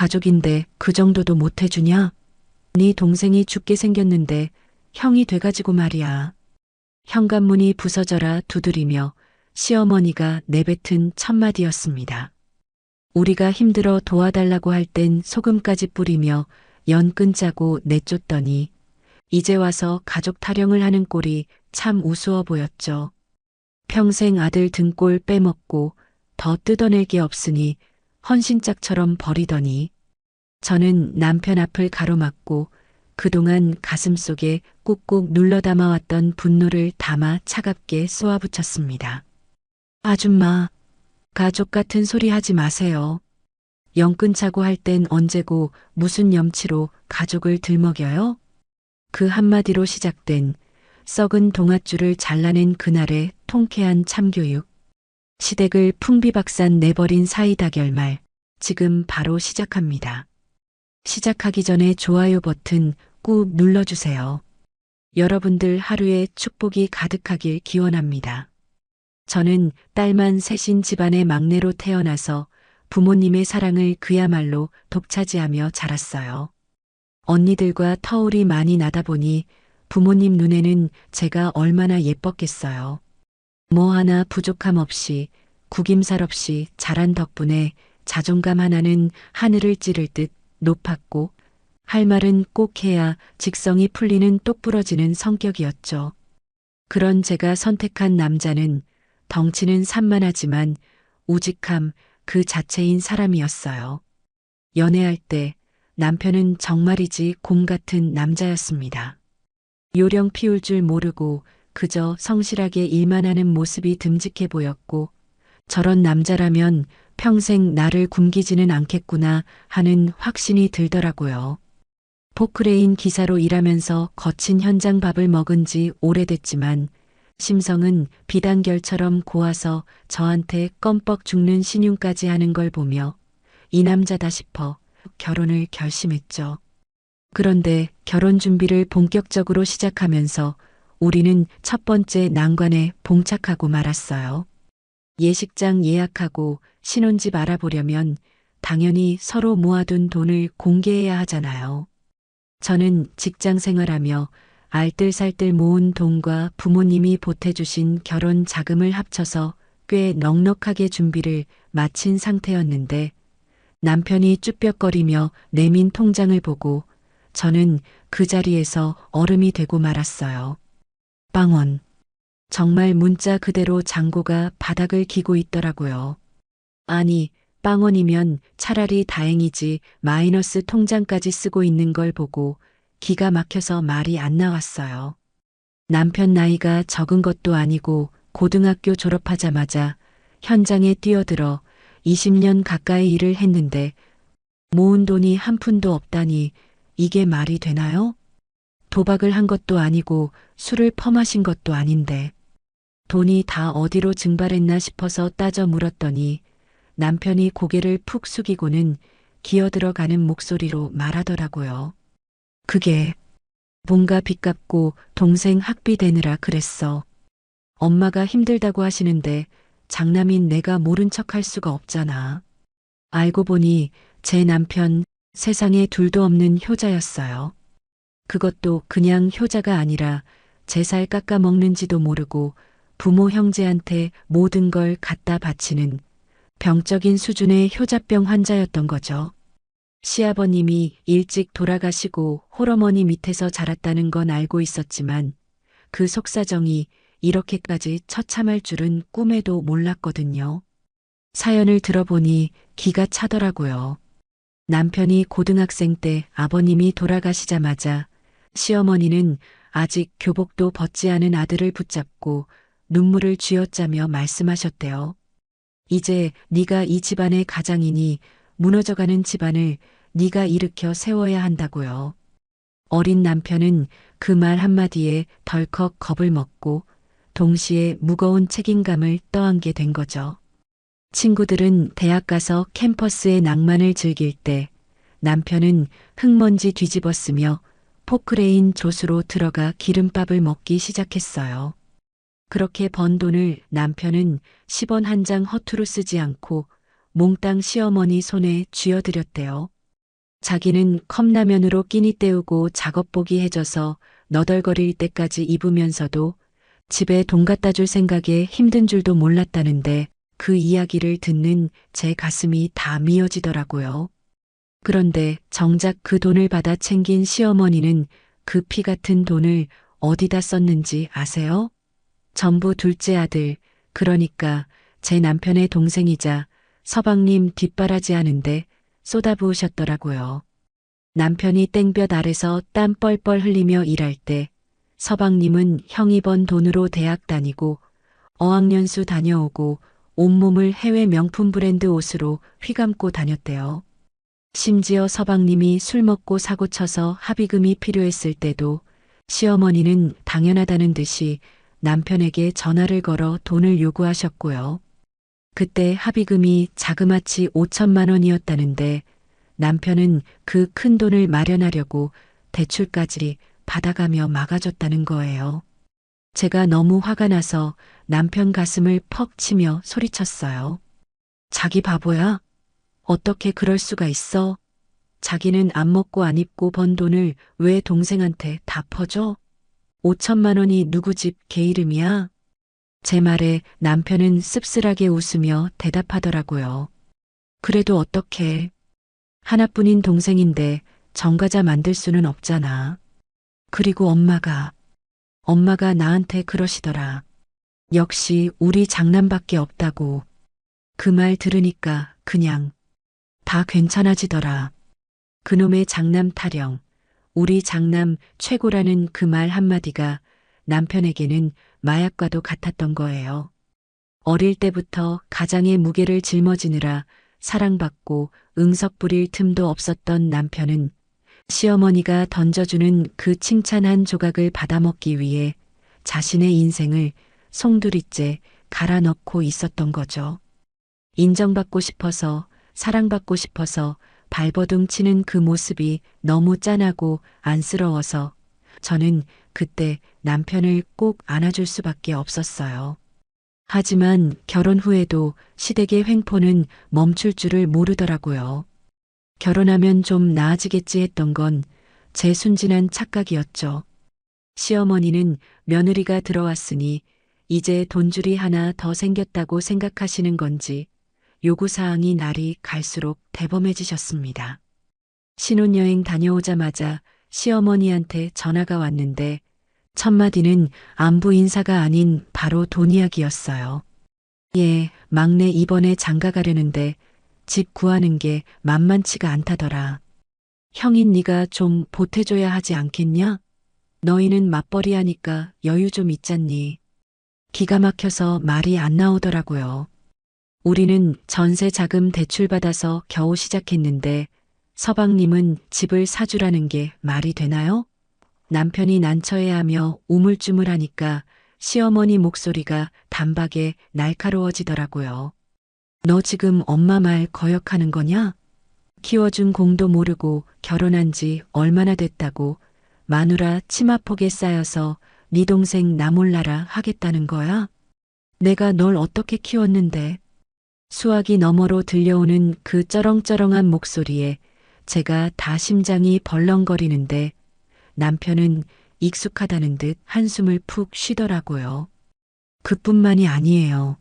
가족인데 그 정도도 못 해주냐? 네 동생이 죽게 생겼는데 형이 돼가지고 말이야. 현관문이 부서져라 두드리며 시어머니가 내뱉은 첫마디였습니다. 우리가 힘들어 도와달라고 할 땐 소금까지 뿌리며 연끈 짜고 내쫓더니 이제 와서 가족 타령을 하는 꼴이 참 우스워 보였죠. 평생 아들 등골 빼먹고 더 뜯어낼 게 없으니 헌신짝처럼 버리더니 저는 남편 앞을 가로막고 그동안 가슴속에 꾹꾹 눌러 담아왔던 분노를 담아 차갑게 쏘아붙였습니다. 아줌마, 가족 같은 소리 하지 마세요. 영끈 차고 할 땐 언제고 무슨 염치로 가족을 들먹여요? 그 한마디로 시작된 썩은 동아줄을 잘라낸 그날의 통쾌한 참교육. 시댁을 풍비박산 내버린 사이다 결말. 지금 바로 시작합니다. 시작하기 전에 좋아요 버튼 꾹 눌러주세요. 여러분들 하루에 축복이 가득하길 기원합니다. 저는 딸만 셋인 집안의 막내로 태어나서 부모님의 사랑을 그야말로 독차지하며 자랐어요. 언니들과 터울이 많이 나다 보니 부모님 눈에는 제가 얼마나 예뻤겠어요. 뭐 하나 부족함 없이 구김살 없이 자란 덕분에 자존감 하나는 하늘을 찌를 듯 높았고 할 말은 꼭 해야 직성이 풀리는 똑부러지는 성격이었죠. 그런 제가 선택한 남자는 덩치는 산만하지만 우직함 그 자체인 사람이었어요. 연애할 때 남편은 정말이지 곰 같은 남자였습니다. 요령 피울 줄 모르고 그저 성실하게 일만 하는 모습이 듬직해 보였고 저런 남자라면 평생 나를 굶기지는 않겠구나 하는 확신이 들더라고요. 포크레인 기사로 일하면서 거친 현장 밥을 먹은 지 오래됐지만 심성은 비단결처럼 고와서 저한테 껌뻑 죽는 신용까지 하는 걸 보며 이 남자다 싶어 결혼을 결심했죠. 그런데 결혼 준비를 본격적으로 시작하면서 우리는 첫 번째 난관에 봉착하고 말았어요. 예식장 예약하고 신혼집 알아보려면 당연히 서로 모아둔 돈을 공개해야 하잖아요. 저는 직장 생활하며 알뜰살뜰 모은 돈과 부모님이 보태주신 결혼 자금을 합쳐서 꽤 넉넉하게 준비를 마친 상태였는데 남편이 쭈뼛거리며 내민 통장을 보고 저는 그 자리에서 얼음이 되고 말았어요. 빵원. 정말 문자 그대로 잔고가 바닥을 기고 있더라고요. 아니, 빵원이면 차라리 다행이지 마이너스 통장까지 쓰고 있는 걸 보고 기가 막혀서 말이 안 나왔어요. 남편 나이가 적은 것도 아니고 고등학교 졸업하자마자 현장에 뛰어들어 20년 가까이 일을 했는데 모은 돈이 한 푼도 없다니 이게 말이 되나요? 도박을 한 것도 아니고 술을 퍼마신 것도 아닌데 돈이 다 어디로 증발했나 싶어서 따져 물었더니 남편이 고개를 푹 숙이고는 기어들어가는 목소리로 말하더라고요. 그게 뭔가 빚 갚고 동생 학비 대느라 그랬어. 엄마가 힘들다고 하시는데 장남인 내가 모른 척 할 수가 없잖아. 알고 보니 제 남편 세상에 둘도 없는 효자였어요. 그것도 그냥 효자가 아니라 제 살 깎아 먹는지도 모르고 부모 형제한테 모든 걸 갖다 바치는 병적인 수준의 효자병 환자였던 거죠. 시아버님이 일찍 돌아가시고 홀어머니 밑에서 자랐다는 건 알고 있었지만 그 속사정이 이렇게까지 처참할 줄은 꿈에도 몰랐거든요. 사연을 들어보니 기가 차더라고요. 남편이 고등학생 때 아버님이 돌아가시자마자 시어머니는 아직 교복도 벗지 않은 아들을 붙잡고 눈물을 쥐어짜며 말씀하셨대요. 이제 네가 이 집안의 가장이니 무너져가는 집안을 네가 일으켜 세워야 한다고요. 어린 남편은 그 말 한마디에 덜컥 겁을 먹고 동시에 무거운 책임감을 떠안게 된 거죠. 친구들은 대학 가서 캠퍼스의 낭만을 즐길 때 남편은 흙먼지 뒤집어 쓰며 포크레인 조수로 들어가 기름밥을 먹기 시작했어요. 그렇게 번 돈을 남편은 10원 한 장 허투루 쓰지 않고 몽땅 시어머니 손에 쥐어드렸대요. 자기는 컵라면으로 끼니 때우고 작업복이 해져서 너덜거릴 때까지 입으면서도 집에 돈 갖다 줄 생각에 힘든 줄도 몰랐다는데 그 이야기를 듣는 제 가슴이 다 미어지더라고요. 그런데 정작 그 돈을 받아 챙긴 시어머니는 그 피 같은 돈을 어디다 썼는지 아세요? 전부 둘째 아들, 그러니까 제 남편의 동생이자 서방님 뒷바라지 하는데 쏟아부으셨더라고요. 남편이 땡볕 아래서 땀 뻘뻘 흘리며 일할 때 서방님은 형이 번 돈으로 대학 다니고 어학연수 다녀오고 온몸을 해외 명품 브랜드 옷으로 휘감고 다녔대요. 심지어 서방님이 술 먹고 사고 쳐서 합의금이 필요했을 때도 시어머니는 당연하다는 듯이 남편에게 전화를 걸어 돈을 요구하셨고요. 그때 합의금이 자그마치 5천만 원이었다는데 남편은 그 큰 돈을 마련하려고 대출까지 받아가며 막아줬다는 거예요. 제가 너무 화가 나서 남편 가슴을 퍽 치며 소리쳤어요. 자기 바보야? 어떻게 그럴 수가 있어? 자기는 안 먹고 안 입고 번 돈을 왜 동생한테 다 퍼줘? 5천만 원이 누구 집 개 이름이야? 제 말에 남편은 씁쓸하게 웃으며 대답하더라고요. 그래도 어떡해. 하나뿐인 동생인데 정과자 만들 수는 없잖아. 그리고 엄마가 나한테 그러시더라. 역시 우리 장남밖에 없다고. 그 말 들으니까 그냥 다 괜찮아지더라. 그놈의 장남 타령, 우리 장남 최고라는 그 말 한마디가 남편에게는 마약과도 같았던 거예요. 어릴 때부터 가장의 무게를 짊어지느라 사랑받고 응석 부릴 틈도 없었던 남편은 시어머니가 던져주는 그 칭찬 한 조각을 받아먹기 위해 자신의 인생을 송두리째 갈아 넣고 있었던 거죠. 인정받고 싶어서 사랑받고 싶어서 발버둥 치는 그 모습이 너무 짠하고 안쓰러워서 저는 그때 남편을 꼭 안아줄 수밖에 없었어요. 하지만 결혼 후에도 시댁의 횡포는 멈출 줄을 모르더라고요. 결혼하면 좀 나아지겠지 했던 건 제 순진한 착각이었죠. 시어머니는 며느리가 들어왔으니 이제 돈줄이 하나 더 생겼다고 생각하시는 건지 요구사항이 날이 갈수록 대범해지셨습니다. 신혼여행 다녀오자마자 시어머니한테 전화가 왔는데 첫마디는 안부 인사가 아닌 바로 돈 이야기였어요. 예, 막내 이번에 장가 가려는데 집 구하는 게 만만치가 않다더라. 형인 네가 좀 보태줘야 하지 않겠냐? 너희는 맞벌이 하니까 여유 좀 있잖니. 기가 막혀서 말이 안 나오더라고요. 우리는 전세 자금 대출받아서 겨우 시작했는데 서방님은 집을 사주라는 게 말이 되나요? 남편이 난처해하며 우물쭈물하니까 시어머니 목소리가 단박에 날카로워지더라고요. 너 지금 엄마 말 거역하는 거냐? 키워준 공도 모르고 결혼한 지 얼마나 됐다고 마누라 치마폭에 쌓여서 네 동생 나 몰라라 하겠다는 거야? 내가 널 어떻게 키웠는데? 수화기 너머로 들려오는 그 쩌렁쩌렁한 목소리에 제가 다 심장이 벌렁거리는데 남편은 익숙하다는 듯 한숨을 푹 쉬더라고요. 그뿐만이 아니에요.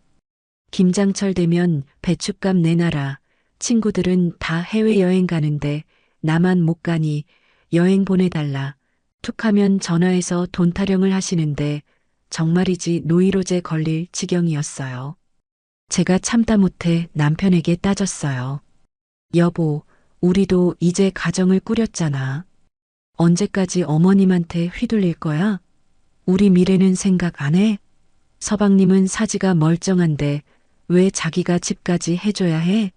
김장철 되면 배춧값 내놔라. 친구들은 다 해외여행 가는데 나만 못 가니 여행 보내달라. 툭하면 전화해서 돈 타령을 하시는데 정말이지 노이로제 걸릴 지경이었어요. 제가 참다 못해 남편에게 따졌어요. 여보, 우리도 이제 가정을 꾸렸잖아. 언제까지 어머님한테 휘둘릴 거야? 우리 미래는 생각 안 해? 서방님은 사지가 멀쩡한데 왜 자기가 집까지 해줘야 해?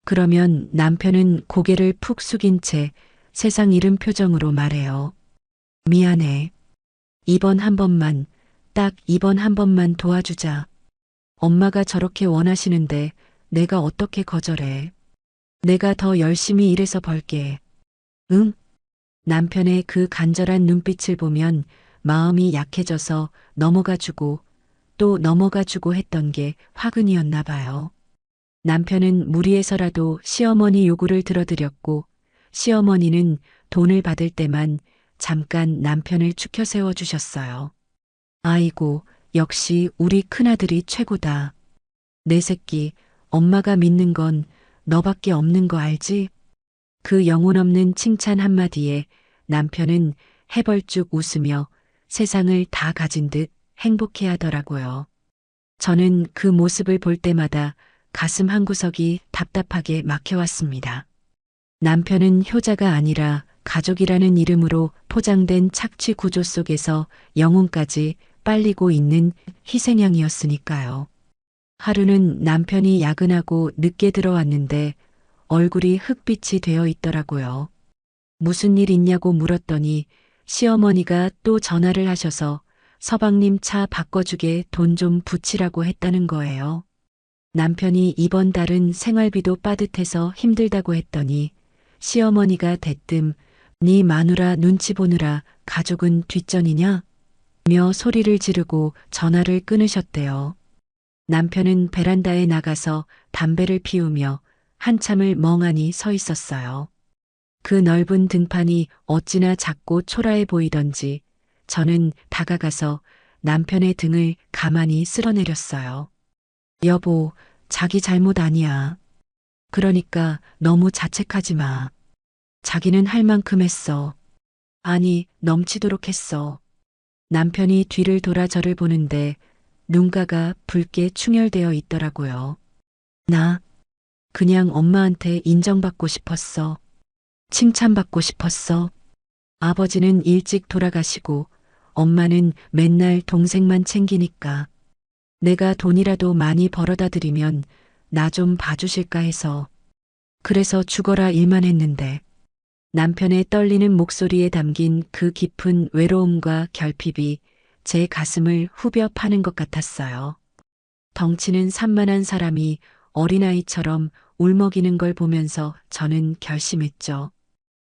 그러면 남편은 고개를 푹 숙인 채 세상 잃은 표정으로 말해요. 미안해. 이번 한 번만, 딱 이번 한 번만 도와주자. 엄마가 저렇게 원하시는데 내가 어떻게 거절해. 내가 더 열심히 일해서 벌게. 응? 남편의 그 간절한 눈빛을 보면 마음이 약해져서 넘어가주고 또 넘어가주고 했던 게 화근이었나 봐요. 남편은 무리해서라도 시어머니 요구를 들어드렸고 시어머니는 돈을 받을 때만 잠깐 남편을 추켜 세워주셨어요. 아이고, 역시 우리 큰아들이 최고다. 내 새끼, 엄마가 믿는 건 너밖에 없는 거 알지? 그 영혼 없는 칭찬 한마디에 남편은 해벌쭉 웃으며 세상을 다 가진 듯 행복해 하더라고요. 저는 그 모습을 볼 때마다 가슴 한구석이 답답하게 막혀왔습니다. 남편은 효자가 아니라 가족이라는 이름으로 포장된 착취 구조 속에서 영혼까지 빨리고 있는 희생양이었으니까요. 하루는 남편이 야근하고 늦게 들어왔는데 얼굴이 흑빛이 되어 있더라고요. 무슨 일 있냐고 물었더니 시어머니가 또 전화를 하셔서 서방님 차 바꿔주게 돈 좀 붙이라고 했다는 거예요. 남편이 이번 달은 생활비도 빠듯해서 힘들다고 했더니 시어머니가 대뜸 네 마누라 눈치 보느라 가족은 뒷전이냐? 며 소리를 지르고 전화를 끊으셨대요. 남편은 베란다에 나가서 담배를 피우며 한참을 멍하니 서 있었어요. 그 넓은 등판이 어찌나 작고 초라해 보이던지 저는 다가가서 남편의 등을 가만히 쓸어내렸어요. 여보, 자기 잘못 아니야. 그러니까 너무 자책하지 마. 자기는 할 만큼 했어. 아니, 넘치도록 했어. 남편이 뒤를 돌아 저를 보는데 눈가가 붉게 충혈되어 있더라고요. 나 그냥 엄마한테 인정받고 싶었어. 칭찬받고 싶었어. 아버지는 일찍 돌아가시고 엄마는 맨날 동생만 챙기니까 내가 돈이라도 많이 벌어다 드리면 나 좀 봐주실까 해서. 그래서 죽어라 일만 했는데. 남편의 떨리는 목소리에 담긴 그 깊은 외로움과 결핍이 제 가슴을 후벼 파는 것 같았어요. 덩치는 산만한 사람이 어린아이처럼 울먹이는 걸 보면서 저는 결심했죠.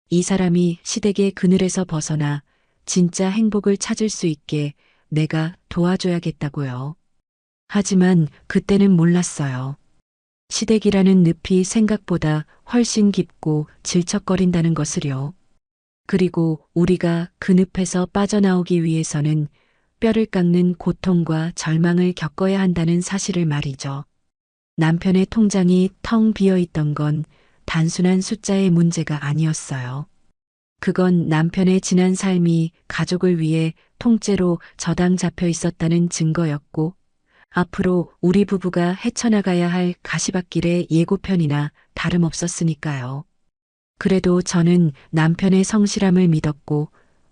이 사람이 시댁의 그늘에서 벗어나 진짜 행복을 찾을 수 있게 내가 도와줘야겠다고요. 하지만 그때는 몰랐어요. 시댁이라는 늪이 생각보다 훨씬 깊고 질척거린다는 것을요. 그리고 우리가 그 늪에서 빠져나오기 위해서는 뼈를 깎는 고통과 절망을 겪어야 한다는 사실을 말이죠. 남편의 통장이 텅 비어 있던 건 단순한 숫자의 문제가 아니었어요. 그건 남편의 지난 삶이 가족을 위해 통째로 저당 잡혀 있었다는 증거였고, 앞으로 우리 부부가 헤쳐나가야 할 가시밭길의 예고편이나 다름없었으니까요. 그래도 저는 남편의 성실함을 믿었고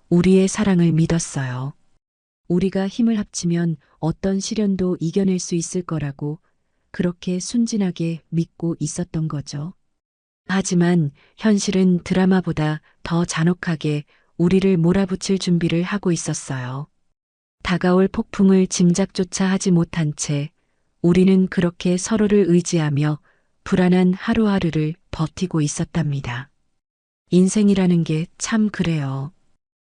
우리의 사랑을 믿었어요. 우리가 힘을 합치면 어떤 시련도 이겨낼 수 있을 거라고 그렇게 순진하게 믿고 있었던 거죠. 하지만 현실은 드라마보다 더 잔혹하게 우리를 몰아붙일 준비를 하고 있었어요. 다가올 폭풍을 짐작조차 하지 못한 채 우리는 그렇게 서로를 의지하며 불안한 하루하루를 버티고 있었답니다. 인생이라는 게 참 그래요.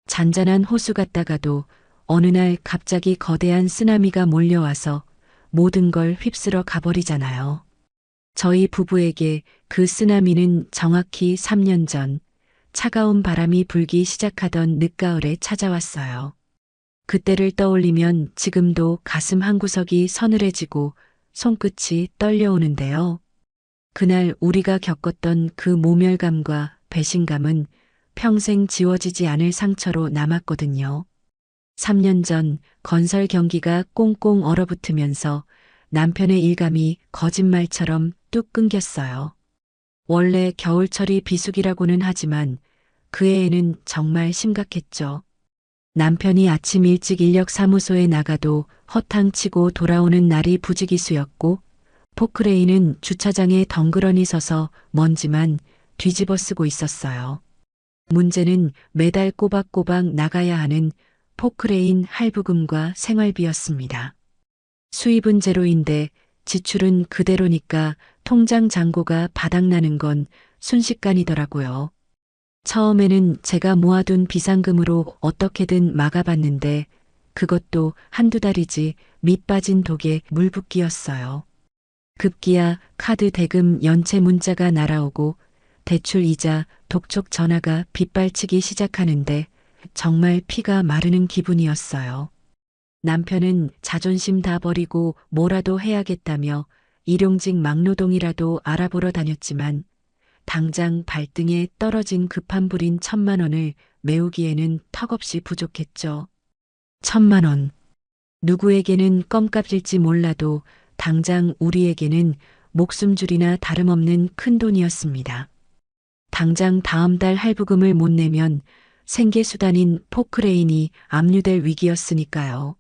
잔잔한 호수 같다가도 어느 날 갑자기 거대한 쓰나미가 몰려와서 모든 걸 휩쓸어 가버리잖아요. 저희 부부에게 그 쓰나미는 정확히 3년 전 차가운 바람이 불기 시작하던 늦가을에 찾아왔어요. 그때를 떠올리면 지금도 가슴 한구석이 서늘해지고 손끝이 떨려오는데요. 그날 우리가 겪었던 그 모멸감과 배신감은 평생 지워지지 않을 상처로 남았거든요. 3년 전 건설 경기가 꽁꽁 얼어붙으면서 남편의 일감이 거짓말처럼 뚝 끊겼어요. 원래 겨울철이 비수기라고는 하지만 그 해에는 정말 심각했죠. 남편이 아침 일찍 인력사무소에 나가도 허탕치고 돌아오는 날이 부지기수였고 포크레인은 주차장에 덩그러니 서서 먼지만 뒤집어 쓰고 있었어요. 문제는 매달 꼬박꼬박 나가야 하는 포크레인 할부금과 생활비였습니다. 수입은 제로인데 지출은 그대로니까 통장 잔고가 바닥나는 건 순식간이더라고요. 처음에는 제가 모아둔 비상금으로 어떻게든 막아봤는데 그것도 한두 달이지 밑 빠진 독에 물붓기였어요. 급기야 카드 대금 연체 문자가 날아오고 대출 이자 독촉 전화가 빗발치기 시작하는데 정말 피가 마르는 기분이었어요. 남편은 자존심 다 버리고 뭐라도 해야겠다며 일용직 막노동이라도 알아보러 다녔지만 당장 발등에 떨어진 급한 불인 1,000만 원을 메우기에는 턱없이 부족했죠. 1,000만 원. 누구에게는 껌값일지 몰라도 당장 우리에게는 목숨줄이나 다름없는 큰 돈이었습니다. 당장 다음 달 할부금을 못 내면 생계수단인 포크레인이 압류될 위기였으니까요.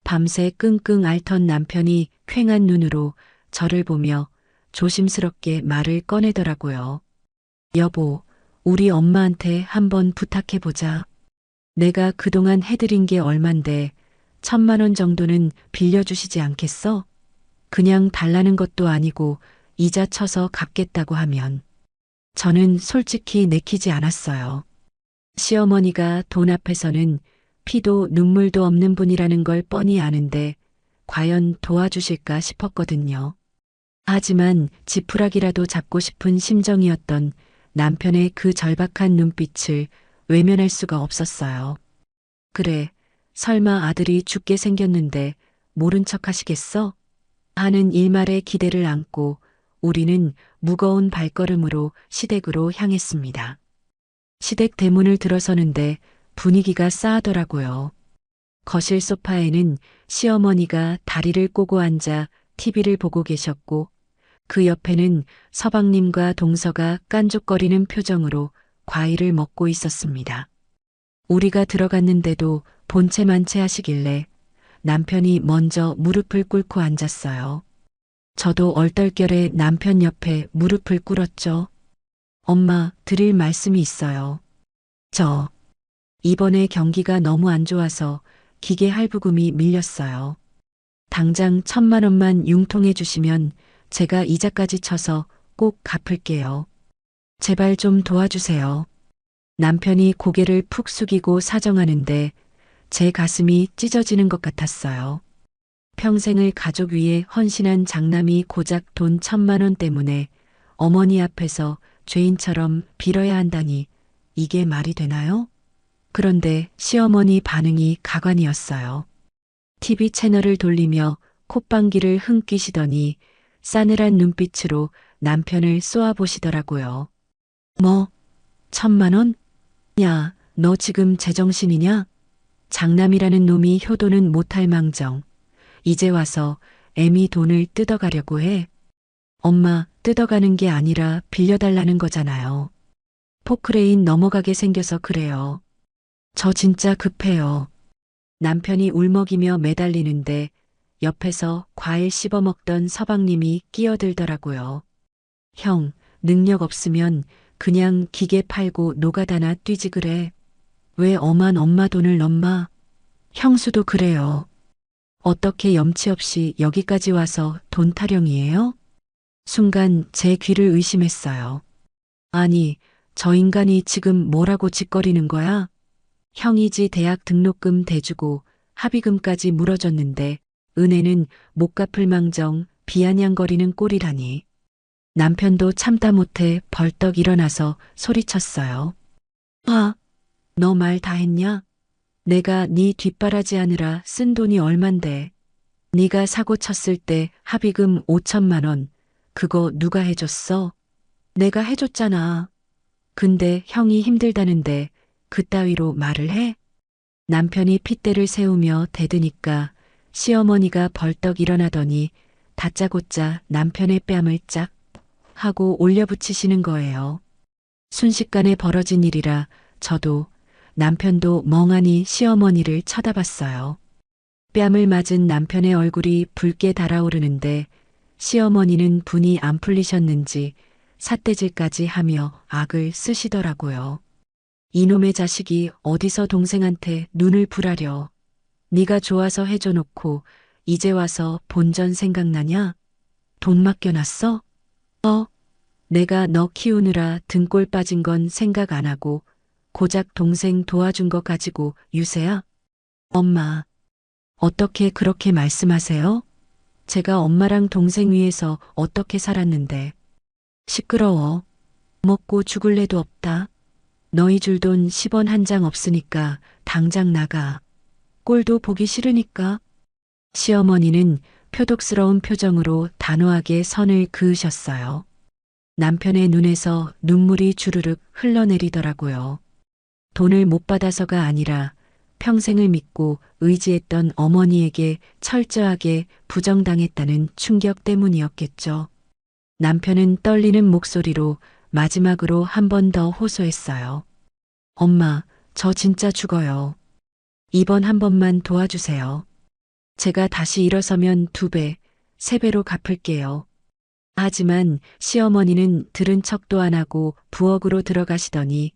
밤새 끙끙 앓던 남편이 퀭한 눈으로 저를 보며 조심스럽게 말을 꺼내더라고요. 여보, 우리 엄마한테 한번 부탁해보자. 내가 그동안 해드린 게 얼만데 1,000만 원 정도는 빌려주시지 않겠어? 그냥 달라는 것도 아니고 이자 쳐서 갚겠다고 하면. 저는 솔직히 내키지 않았어요. 시어머니가 돈 앞에서는 피도 눈물도 없는 분이라는 걸 뻔히 아는데 과연 도와주실까 싶었거든요. 하지만 지푸라기라도 잡고 싶은 심정이었던 남편의 그 절박한 눈빛을 외면할 수가 없었어요. 그래, 설마 아들이 죽게 생겼는데 모른 척 하시겠어? 하는 일말의 기대를 안고 우리는 무거운 발걸음으로 시댁으로 향했습니다. 시댁 대문을 들어서는데 분위기가 싸하더라고요. 거실 소파에는 시어머니가 다리를 꼬고 앉아 TV를 보고 계셨고 그 옆에는 서방님과 동서가 깐족거리는 표정으로 과일을 먹고 있었습니다. 우리가 들어갔는데도 본체만체 하시길래 남편이 먼저 무릎을 꿇고 앉았어요. 저도 얼떨결에 남편 옆에 무릎을 꿇었죠. 엄마, 드릴 말씀이 있어요. 이번에 경기가 너무 안 좋아서 기계 할부금이 밀렸어요. 당장 1,000만 원만 융통해 주시면 제가 이자까지 쳐서 꼭 갚을게요. 제발 좀 도와주세요. 남편이 고개를 푹 숙이고 사정하는데 제 가슴이 찢어지는 것 같았어요. 평생을 가족 위해 헌신한 장남이 고작 돈 1,000만 원 때문에 어머니 앞에서 죄인처럼 빌어야 한다니 이게 말이 되나요? 그런데 시어머니 반응이 가관이었어요. TV 채널을 돌리며 콧방귀를 흥기시더니 싸늘한 눈빛으로 남편을 쏘아보시더라고요. 뭐? 1,000만 원? 야, 너 지금 제정신이냐? 장남이라는 놈이 효도는 못할 망정. 이제 와서 애미 돈을 뜯어가려고 해. 엄마, 뜯어가는 게 아니라 빌려달라는 거잖아요. 포크레인 넘어가게 생겨서 그래요. 저 진짜 급해요. 남편이 울먹이며 매달리는데 옆에서 과일 씹어 먹던 서방님이 끼어들더라고요. 형, 능력 없으면 그냥 기계 팔고 노가다나 뛰지 그래. 왜 엄한 엄마 돈을 넘마? 형수도 그래요. 어떻게 염치 없이 여기까지 와서 돈 타령이에요? 순간 제 귀를 의심했어요. 아니, 저 인간이 지금 뭐라고 짓거리는 거야? 형이지 대학 등록금 대주고 합의금까지 물어줬는데 은혜는 못 갚을 망정 비아냥거리는 꼴이라니. 남편도 참다 못해 벌떡 일어나서 소리쳤어요. 아, 너 말 다 했냐? 내가 네 뒷바라지 하느라 쓴 돈이 얼만데. 네가 사고 쳤을 때 합의금 5,000만 원. 그거 누가 해줬어? 내가 해줬잖아. 근데 형이 힘들다는데 그따위로 말을 해? 남편이 핏대를 세우며 대드니까 시어머니가 벌떡 일어나더니 다짜고짜 남편의 뺨을 짝 하고 올려붙이시는 거예요. 순식간에 벌어진 일이라 저도 남편도 멍하니 시어머니를 쳐다봤어요. 뺨을 맞은 남편의 얼굴이 붉게 달아오르는데 시어머니는 분이 안 풀리셨는지 삿대질까지 하며 악을 쓰시더라고요. 이놈의 자식이 어디서 동생한테 눈을 부라려. 네가 좋아서 해줘 놓고 이제 와서 본전 생각나냐? 돈 맡겨놨어? 내가 너 키우느라 등골 빠진 건 생각 안 하고 고작 동생 도와준 거 가지고 유세야? 엄마, 어떻게 그렇게 말씀하세요? 제가 엄마랑 동생 위해서 어떻게 살았는데. 시끄러워. 먹고 죽을래도 없다. 너희 줄 돈 10원 한 장 없으니까 당장 나가. 꼴도 보기 싫으니까. 시어머니는 표독스러운 표정으로 단호하게 선을 그으셨어요. 남편의 눈에서 눈물이 주르륵 흘러내리더라고요. 돈을 못 받아서가 아니라 평생을 믿고 의지했던 어머니에게 철저하게 부정당했다는 충격 때문이었겠죠. 남편은 떨리는 목소리로 마지막으로 한 번 더 호소했어요. 엄마, 저 진짜 죽어요. 이번 한 번만 도와주세요. 제가 다시 일어서면 2배, 3배로 갚을게요. 하지만 시어머니는 들은 척도 안 하고 부엌으로 들어가시더니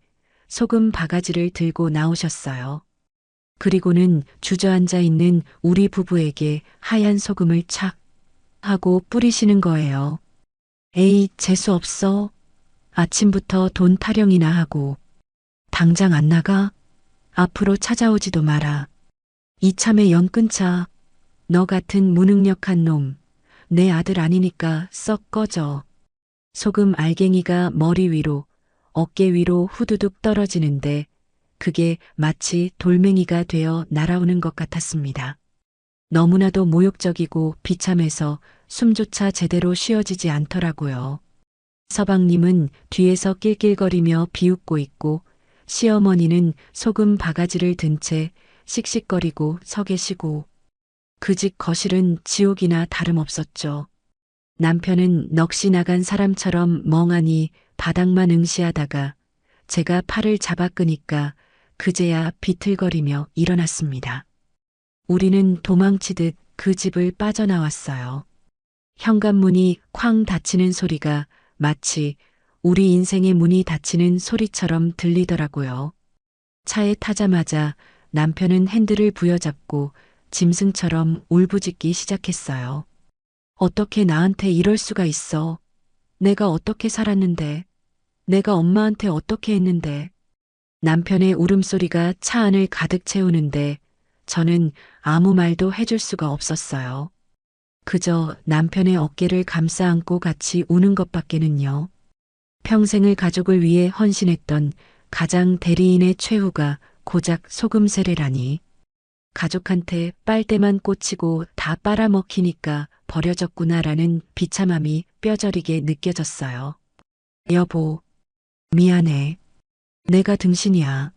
소금 바가지를 들고 나오셨어요. 그리고는 주저앉아 있는 우리 부부에게 하얀 소금을 착 하고 뿌리시는 거예요. 에이, 재수 없어. 아침부터 돈 타령이나 하고. 당장 안 나가? 앞으로 찾아오지도 마라. 이참에 연 끊자. 너 같은 무능력한 놈. 내 아들 아니니까 썩 꺼져. 소금 알갱이가 머리 위로, 어깨 위로 후두둑 떨어지는데 그게 마치 돌멩이가 되어 날아오는 것 같았습니다. 너무나도 모욕적이고 비참해서 숨조차 제대로 쉬어지지 않더라고요. 서방님은 뒤에서 낄낄거리며 비웃고 있고 시어머니는 소금 바가지를 든 채 씩씩거리고 서 계시고 그 집 거실은 지옥이나 다름없었죠. 남편은 넋이 나간 사람처럼 멍하니 바닥만 응시하다가 제가 팔을 잡아 끄니까 그제야 비틀거리며 일어났습니다. 우리는 도망치듯 그 집을 빠져나왔어요. 현관문이 쾅 닫히는 소리가 마치 우리 인생의 문이 닫히는 소리처럼 들리더라고요. 차에 타자마자 남편은 핸들을 부여잡고 짐승처럼 울부짖기 시작했어요. 어떻게 나한테 이럴 수가 있어. 내가 어떻게 살았는데. 내가 엄마한테 어떻게 했는데. 남편의 울음소리가 차 안을 가득 채우는데 저는 아무 말도 해줄 수가 없었어요. 그저 남편의 어깨를 감싸 안고 같이 우는 것밖에는요. 평생을 가족을 위해 헌신했던 가장 대리인의 최후가 고작 소금 세례라니. 가족한테 빨대만 꽂히고 다 빨아먹히니까 버려졌구나라는 비참함이 뼈저리게 느껴졌어요. 여보, 미안해. 내가 등신이야.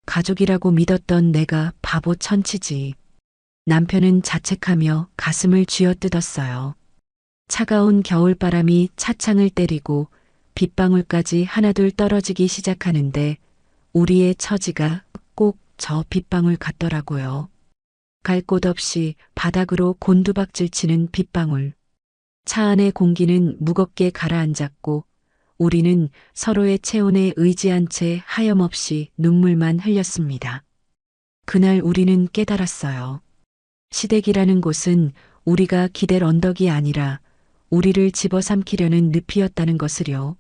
가족이라고 믿었던 내가 바보 천치지. 남편은 자책하며 가슴을 쥐어뜯었어요. 차가운 겨울바람이 차창을 때리고 빗방울까지 하나둘 떨어지기 시작하는데 우리의 처지가 꼭 저 빗방울 같더라고요. 갈 곳 없이 바닥으로 곤두박질 치는 빗방울. 차 안의 공기는 무겁게 가라앉았고 우리는 서로의 체온에 의지한 채 하염없이 눈물만 흘렸습니다. 그날 우리는 깨달았어요. 시댁이라는 곳은 우리가 기댈 언덕이 아니라 우리를 집어삼키려는 늪이었다는 것을요.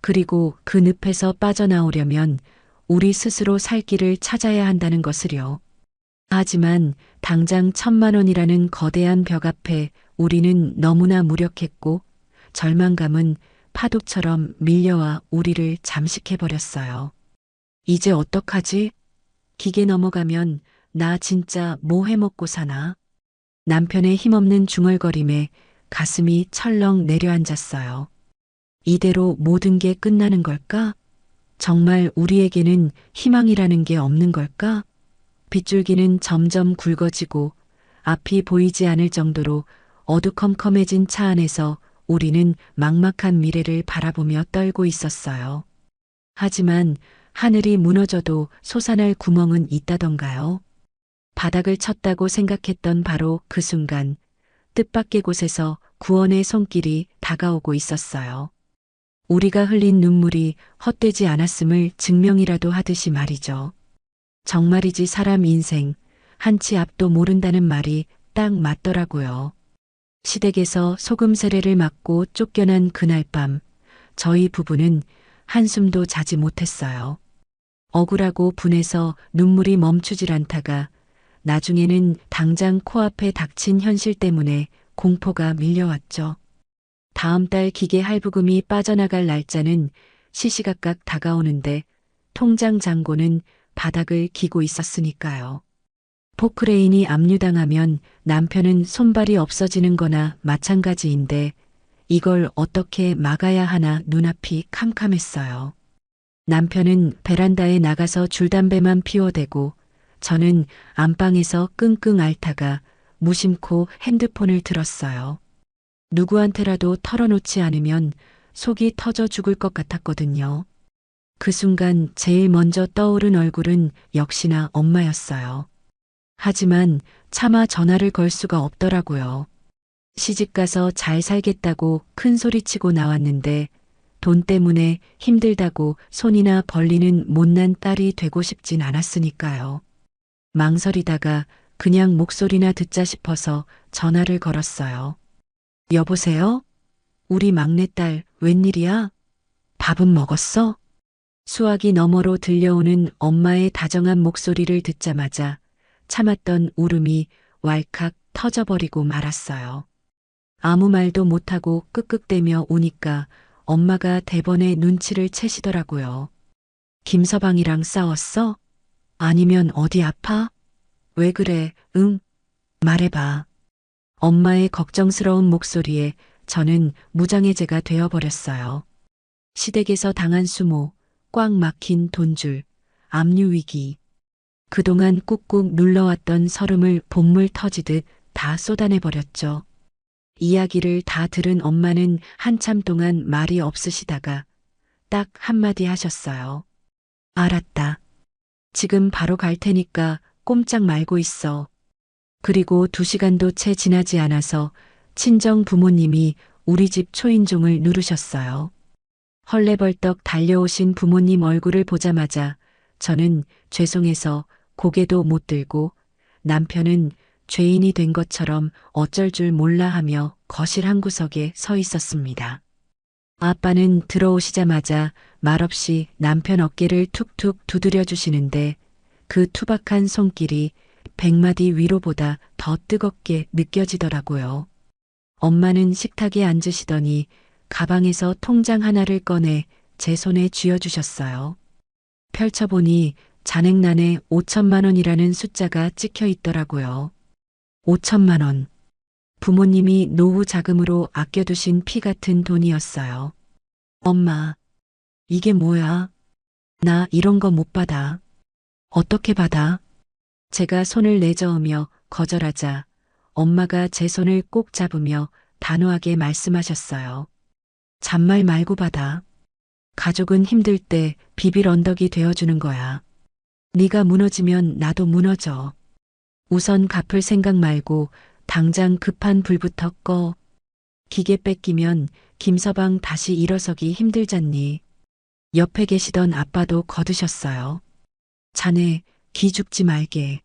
그리고 그 늪에서 빠져나오려면 우리 스스로 살 길을 찾아야 한다는 것을요. 하지만 당장 1,000만 원이라는 거대한 벽 앞에 우리는 너무나 무력했고 절망감은 파도처럼 밀려와 우리를 잠식해버렸어요. 이제 어떡하지? 기계 넘어가면 나 진짜 뭐 해먹고 사나? 남편의 힘없는 중얼거림에 가슴이 철렁 내려앉았어요. 이대로 모든 게 끝나는 걸까? 정말 우리에게는 희망이라는 게 없는 걸까? 빗줄기는 점점 굵어지고 앞이 보이지 않을 정도로 어두컴컴해진 차 안에서 우리는 막막한 미래를 바라보며 떨고 있었어요. 하지만 하늘이 무너져도 솟아날 구멍은 있다던가요? 바닥을 쳤다고 생각했던 바로 그 순간 뜻밖의 곳에서 구원의 손길이 다가오고 있었어요. 우리가 흘린 눈물이 헛되지 않았음을 증명이라도 하듯이 말이죠. 정말이지 사람 인생 한치 앞도 모른다는 말이 딱 맞더라고요. 시댁에서 소금 세례를 맞고 쫓겨난 그날 밤 저희 부부는 한숨도 자지 못했어요. 억울하고 분해서 눈물이 멈추질 않다가 나중에는 당장 코앞에 닥친 현실 때문에 공포가 밀려왔죠. 다음 달 기계 할부금이 빠져나갈 날짜는 시시각각 다가오는데 통장 잔고는 바닥을 기고 있었으니까요. 포크레인이 압류당하면 남편은 손발이 없어지는 거나 마찬가지인데 이걸 어떻게 막아야 하나 눈앞이 캄캄했어요. 남편은 베란다에 나가서 줄담배만 피워대고 저는 안방에서 끙끙 앓다가 무심코 핸드폰을 들었어요. 누구한테라도 털어놓지 않으면 속이 터져 죽을 것 같았거든요. 그 순간 제일 먼저 떠오른 얼굴은 역시나 엄마였어요. 하지만 차마 전화를 걸 수가 없더라고요. 시집가서 잘 살겠다고 큰 소리치고 나왔는데 돈 때문에 힘들다고 손이나 벌리는 못난 딸이 되고 싶진 않았으니까요. 망설이다가 그냥 목소리나 듣자 싶어서 전화를 걸었어요. 여보세요? 우리 막내딸 웬일이야? 밥은 먹었어? 수화기 너머로 들려오는 엄마의 다정한 목소리를 듣자마자 참았던 울음이 왈칵 터져버리고 말았어요. 아무 말도 못하고 끄끄대며 우니까 엄마가 대번에 눈치를 채시더라고요. 김서방이랑 싸웠어? 아니면 어디 아파? 왜 그래? 응? 말해봐. 엄마의 걱정스러운 목소리에 저는 무장해제가 되어버렸어요. 시댁에서 당한 수모, 꽉 막힌 돈줄, 압류 위기. 그동안 꾹꾹 눌러왔던 설움을 본물 터지듯 다 쏟아내버렸죠. 이야기를 다 들은 엄마는 한참 동안 말이 없으시다가 딱 한마디 하셨어요. 알았다. 지금 바로 갈 테니까 꼼짝 말고 있어. 그리고 2시간도 채 지나지 않아서 친정 부모님이 우리 집 초인종을 누르셨어요. 헐레벌떡 달려오신 부모님 얼굴을 보자마자 저는 죄송해서 고개도 못 들고 남편은 죄인이 된 것처럼 어쩔 줄 몰라 하며 거실 한 구석에 서 있었습니다. 아빠는 들어오시자마자 말없이 남편 어깨를 툭툭 두드려 주시는데 그 투박한 손길이 100마디 위로보다 더 뜨겁게 느껴지더라고요. 엄마는 식탁에 앉으시더니 가방에서 통장 하나를 꺼내 제 손에 쥐어주셨어요. 펼쳐보니 잔액란에 5천만 원이라는 숫자가 찍혀 있더라고요. 5천만 원. 부모님이 노후 자금으로 아껴두신 피 같은 돈이었어요. 엄마, 이게 뭐야? 나 이런 거 못 받아. 어떻게 받아? 제가 손을 내저으며 거절하자 엄마가 제 손을 꼭 잡으며 단호하게 말씀하셨어요. 잔말 말고 받아. 가족은 힘들 때 비빌 언덕이 되어주는 거야. 네가 무너지면 나도 무너져. 우선 갚을 생각 말고 당장 급한 불부터 꺼. 기계 뺏기면 김서방 다시 일어서기 힘들잖니. 옆에 계시던 아빠도 거드셨어요. 자네 기죽지 말게.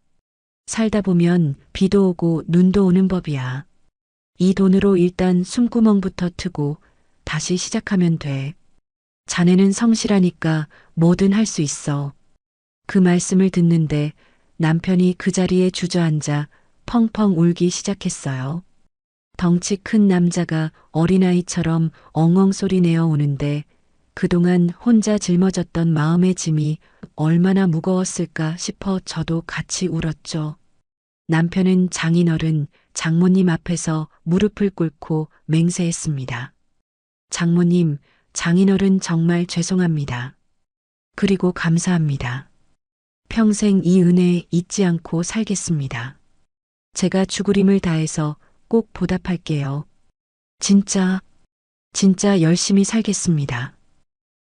살다 보면 비도 오고 눈도 오는 법이야. 이 돈으로 일단 숨구멍부터 트고 다시 시작하면 돼. 자네는 성실하니까 뭐든 할 수 있어. 그 말씀을 듣는데 남편이 그 자리에 주저앉아 펑펑 울기 시작했어요. 덩치 큰 남자가 어린아이처럼 엉엉 소리 내어 우는데 그동안 혼자 짊어졌던 마음의 짐이 얼마나 무거웠을까 싶어 저도 같이 울었죠. 남편은 장인어른, 장모님 앞에서 무릎을 꿇고 맹세했습니다. 장모님, 장인어른 정말 죄송합니다. 그리고 감사합니다. 평생 이 은혜 잊지 않고 살겠습니다. 제가 죽으림을 다해서 꼭 보답할게요. 진짜 열심히 살겠습니다.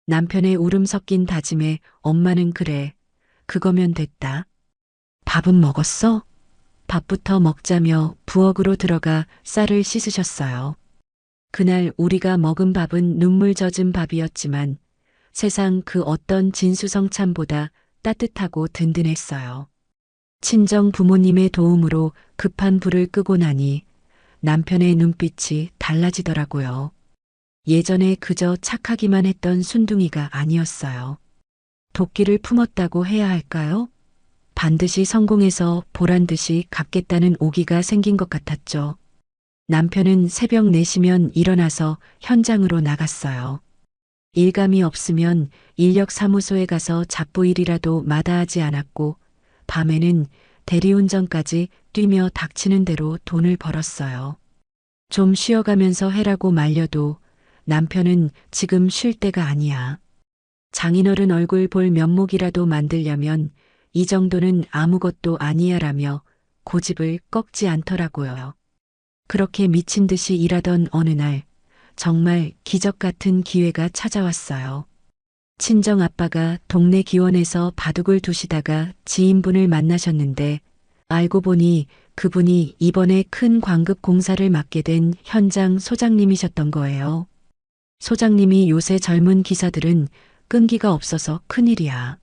남편의 울음 섞인 다짐에 엄마는 그래, 그거면 됐다. 밥은 먹었어? 밥부터 먹자며 부엌으로 들어가 쌀을 씻으셨어요. 그날 우리가 먹은 밥은 눈물 젖은 밥이었지만 세상 그 어떤 진수성찬보다 따뜻하고 든든했어요. 친정 부모님의 도움으로 급한 불을 끄고 나니 남편의 눈빛이 달라지더라고요. 예전에 그저 착하기만 했던 순둥이가 아니었어요. 도끼를 품었다고 해야 할까요? 반드시 성공해서 보란듯이 갚겠다는 오기가 생긴 것 같았죠. 남편은 새벽 4시면 일어나서 현장으로 나갔어요. 일감이 없으면 인력사무소에 가서 잡부일이라도 마다하지 않았고 밤에는 대리운전까지 뛰며 닥치는 대로 돈을 벌었어요. 좀 쉬어가면서 해라고 말려도 남편은 지금 쉴 때가 아니야. 장인어른 얼굴 볼 면목이라도 만들려면 이 정도는 아무것도 아니야라며 고집을 꺾지 않더라고요. 그렇게 미친 듯이 일하던 어느 날 정말 기적 같은 기회가 찾아왔어요. 친정 아빠가 동네 기원에서 바둑을 두시다가 지인분을 만나셨는데 알고 보니 그분이 이번에 큰 광급 공사를 맡게 된 현장 소장님이셨던 거예요. 소장님이 요새 젊은 기사들은 끈기가 없어서 큰일이야.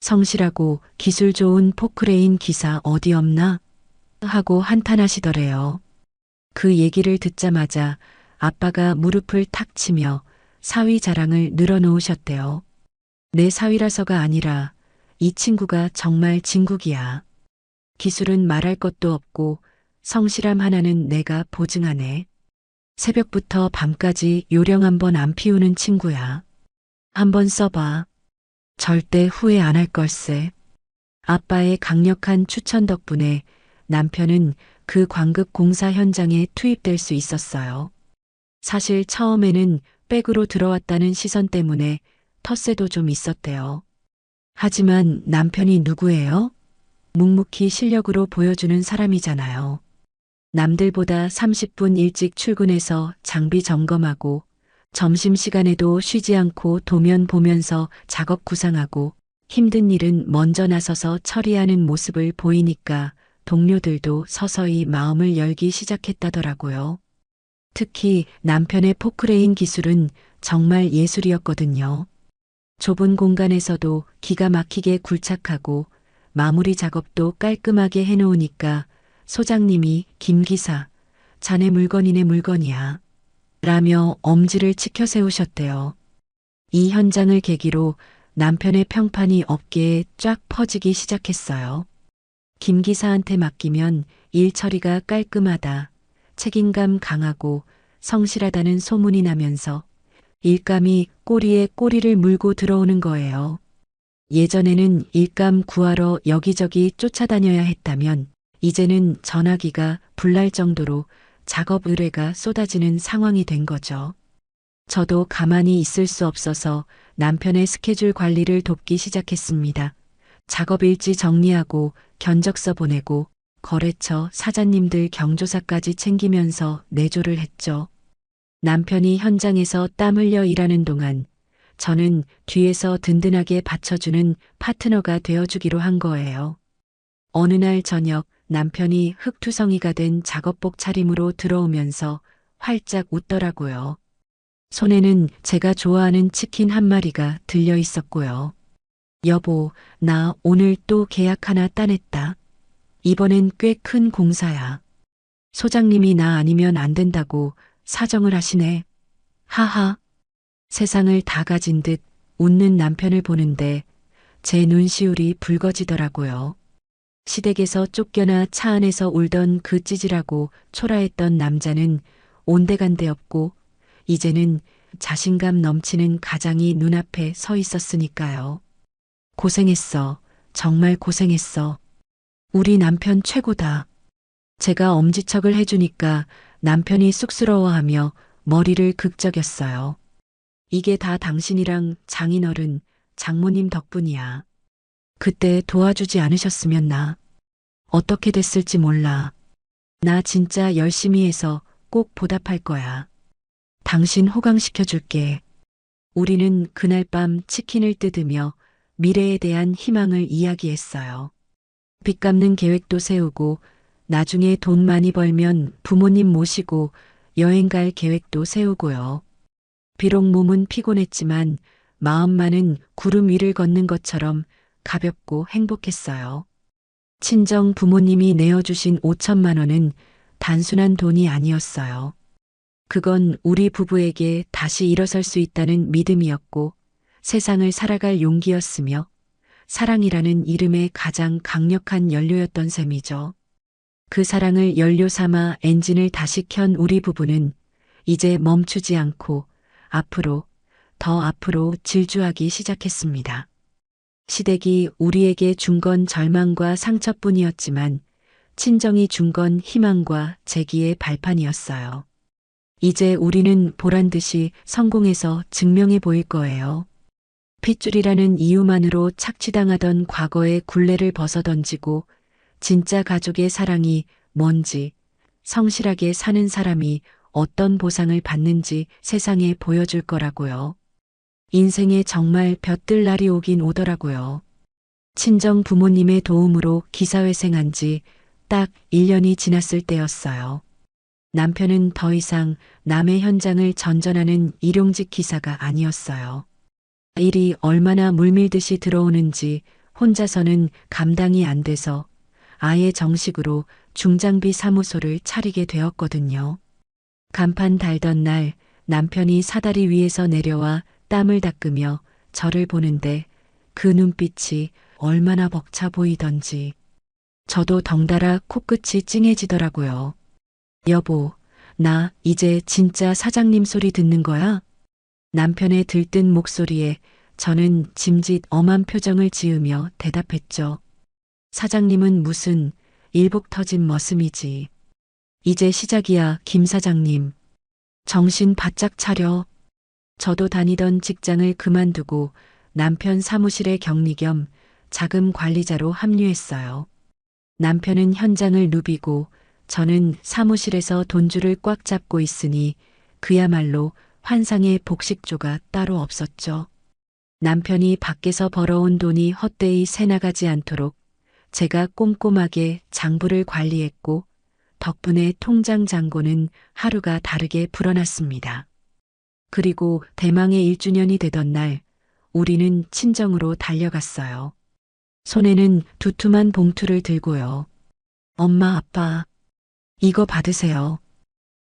성실하고 기술 좋은 포크레인 기사 어디 없나? 하고 한탄하시더래요. 그 얘기를 듣자마자 아빠가 무릎을 탁 치며 사위 자랑을 늘어놓으셨대요. 내 사위라서가 아니라 이 친구가 정말 진국이야. 기술은 말할 것도 없고 성실함 하나는 내가 보증하네. 새벽부터 밤까지 요령 한 번 안 피우는 친구야. 한번 써봐. 절대 후회 안 할 걸세. 아빠의 강력한 추천 덕분에 남편은 그 광급 공사 현장에 투입될 수 있었어요. 사실 처음에는 백으로 들어왔다는 시선 때문에 텃세도 좀 있었대요. 하지만 남편이 누구예요? 묵묵히 실력으로 보여주는 사람이잖아요. 남들보다 30분 일찍 출근해서 장비 점검하고 점심시간에도 쉬지 않고 도면 보면서 작업 구상하고 힘든 일은 먼저 나서서 처리하는 모습을 보이니까 동료들도 서서히 마음을 열기 시작했다더라고요. 특히 남편의 포크레인 기술은 정말 예술이었거든요. 좁은 공간에서도 기가 막히게 굴착하고 마무리 작업도 깔끔하게 해놓으니까 소장님이 김 기사, 자네 물건이네 물건이야. 라며 엄지를 치켜 세우셨대요. 이 현장을 계기로 남편의 평판이 업계에 쫙 퍼지기 시작했어요. 김 기사한테 맡기면 일 처리가 깔끔하다, 책임감 강하고 성실하다는 소문이 나면서 일감이 꼬리에 꼬리를 물고 들어오는 거예요. 예전에는 일감 구하러 여기저기 쫓아다녀야 했다면 이제는 전화기가 불날 정도로 작업 의뢰가 쏟아지는 상황이 된 거죠. 저도 가만히 있을 수 없어서 남편의 스케줄 관리를 돕기 시작했습니다. 작업 일지 정리하고 견적서 보내고 거래처 사장님들 경조사까지 챙기면서 내조를 했죠. 남편이 현장에서 땀 흘려 일하는 동안 저는 뒤에서 든든하게 받쳐주는 파트너가 되어주기로 한 거예요. 어느 날 저녁 남편이 흙투성이가 된 작업복 차림으로 들어오면서 활짝 웃더라고요. 손에는 제가 좋아하는 치킨 한 마리가 들려 있었고요. 여보, 나 오늘 또 계약 하나 따냈다. 이번엔 꽤 큰 공사야. 소장님이 나 아니면 안 된다고 사정을 하시네. 하하. 세상을 다 가진 듯 웃는 남편을 보는데 제 눈시울이 붉어지더라고요. 시댁에서 쫓겨나 차 안에서 울던 그 찌질하고 초라했던 남자는 온데간데 없고 이제는 자신감 넘치는 가장이 눈앞에 서 있었으니까요. 고생했어. 정말 고생했어. 우리 남편 최고다. 제가 엄지척을 해주니까 남편이 쑥스러워하며 머리를 극적였어요. 이게 다 당신이랑 장인어른, 장모님 덕분이야. 그때 도와주지 않으셨으면 나 어떻게 됐을지 몰라. 나 진짜 열심히 해서 꼭 보답할 거야. 당신 호강시켜줄게. 우리는 그날 밤 치킨을 뜯으며 미래에 대한 희망을 이야기했어요. 빚 갚는 계획도 세우고 나중에 돈 많이 벌면 부모님 모시고 여행 갈 계획도 세우고요. 비록 몸은 피곤했지만 마음만은 구름 위를 걷는 것처럼 가볍고 행복했어요. 친정 부모님이 내어주신 5천만 원은 단순한 돈이 아니었어요. 그건 우리 부부에게 다시 일어설 수 있다는 믿음이었고 세상을 살아갈 용기였으며 사랑이라는 이름의 가장 강력한 연료였던 셈이죠. 그 사랑을 연료 삼아 엔진을 다시 켠 우리 부부는 이제 멈추지 않고 앞으로 더 앞으로 질주하기 시작했습니다. 시댁이 우리에게 준 건 절망과 상처뿐이었지만 친정이 준 건 희망과 재기의 발판이었어요. 이제 우리는 보란 듯이 성공해서 증명해 보일 거예요. 핏줄이라는 이유만으로 착취당하던 과거의 굴레를 벗어던지고 진짜 가족의 사랑이 뭔지, 성실하게 사는 사람이 어떤 보상을 받는지 세상에 보여줄 거라고요. 인생에 정말 볕들 날이 오긴 오더라고요. 친정 부모님의 도움으로 기사회생한 지 딱 1년이 지났을 때였어요. 남편은 더 이상 남의 현장을 전전하는 일용직 기사가 아니었어요. 일이 얼마나 물밀듯이 들어오는지 혼자서는 감당이 안 돼서 아예 정식으로 중장비 사무소를 차리게 되었거든요. 간판 달던 날 남편이 사다리 위에서 내려와 땀을 닦으며 저를 보는데 그 눈빛이 얼마나 벅차 보이던지 저도 덩달아 코끝이 찡해지더라고요. 여보, 나 이제 진짜 사장님 소리 듣는 거야? 남편의 들뜬 목소리에 저는 짐짓 엄한 표정을 지으며 대답했죠. 사장님은 무슨 일복 터진 머슴이지. 이제 시작이야, 김 사장님. 정신 바짝 차려. 저도 다니던 직장을 그만두고 남편 사무실의 격리 겸 자금 관리자로 합류했어요. 남편은 현장을 누비고 저는 사무실에서 돈줄을 꽉 잡고 있으니 그야말로 환상의 복식조가 따로 없었죠. 남편이 밖에서 벌어온 돈이 헛되이 새나가지 않도록 제가 꼼꼼하게 장부를 관리했고 덕분에 통장 잔고는 하루가 다르게 불어났습니다. 그리고 대망의 1주년이 되던 날 우리는 친정으로 달려갔어요. 손에는 두툼한 봉투를 들고요. 엄마, 아빠, 이거 받으세요.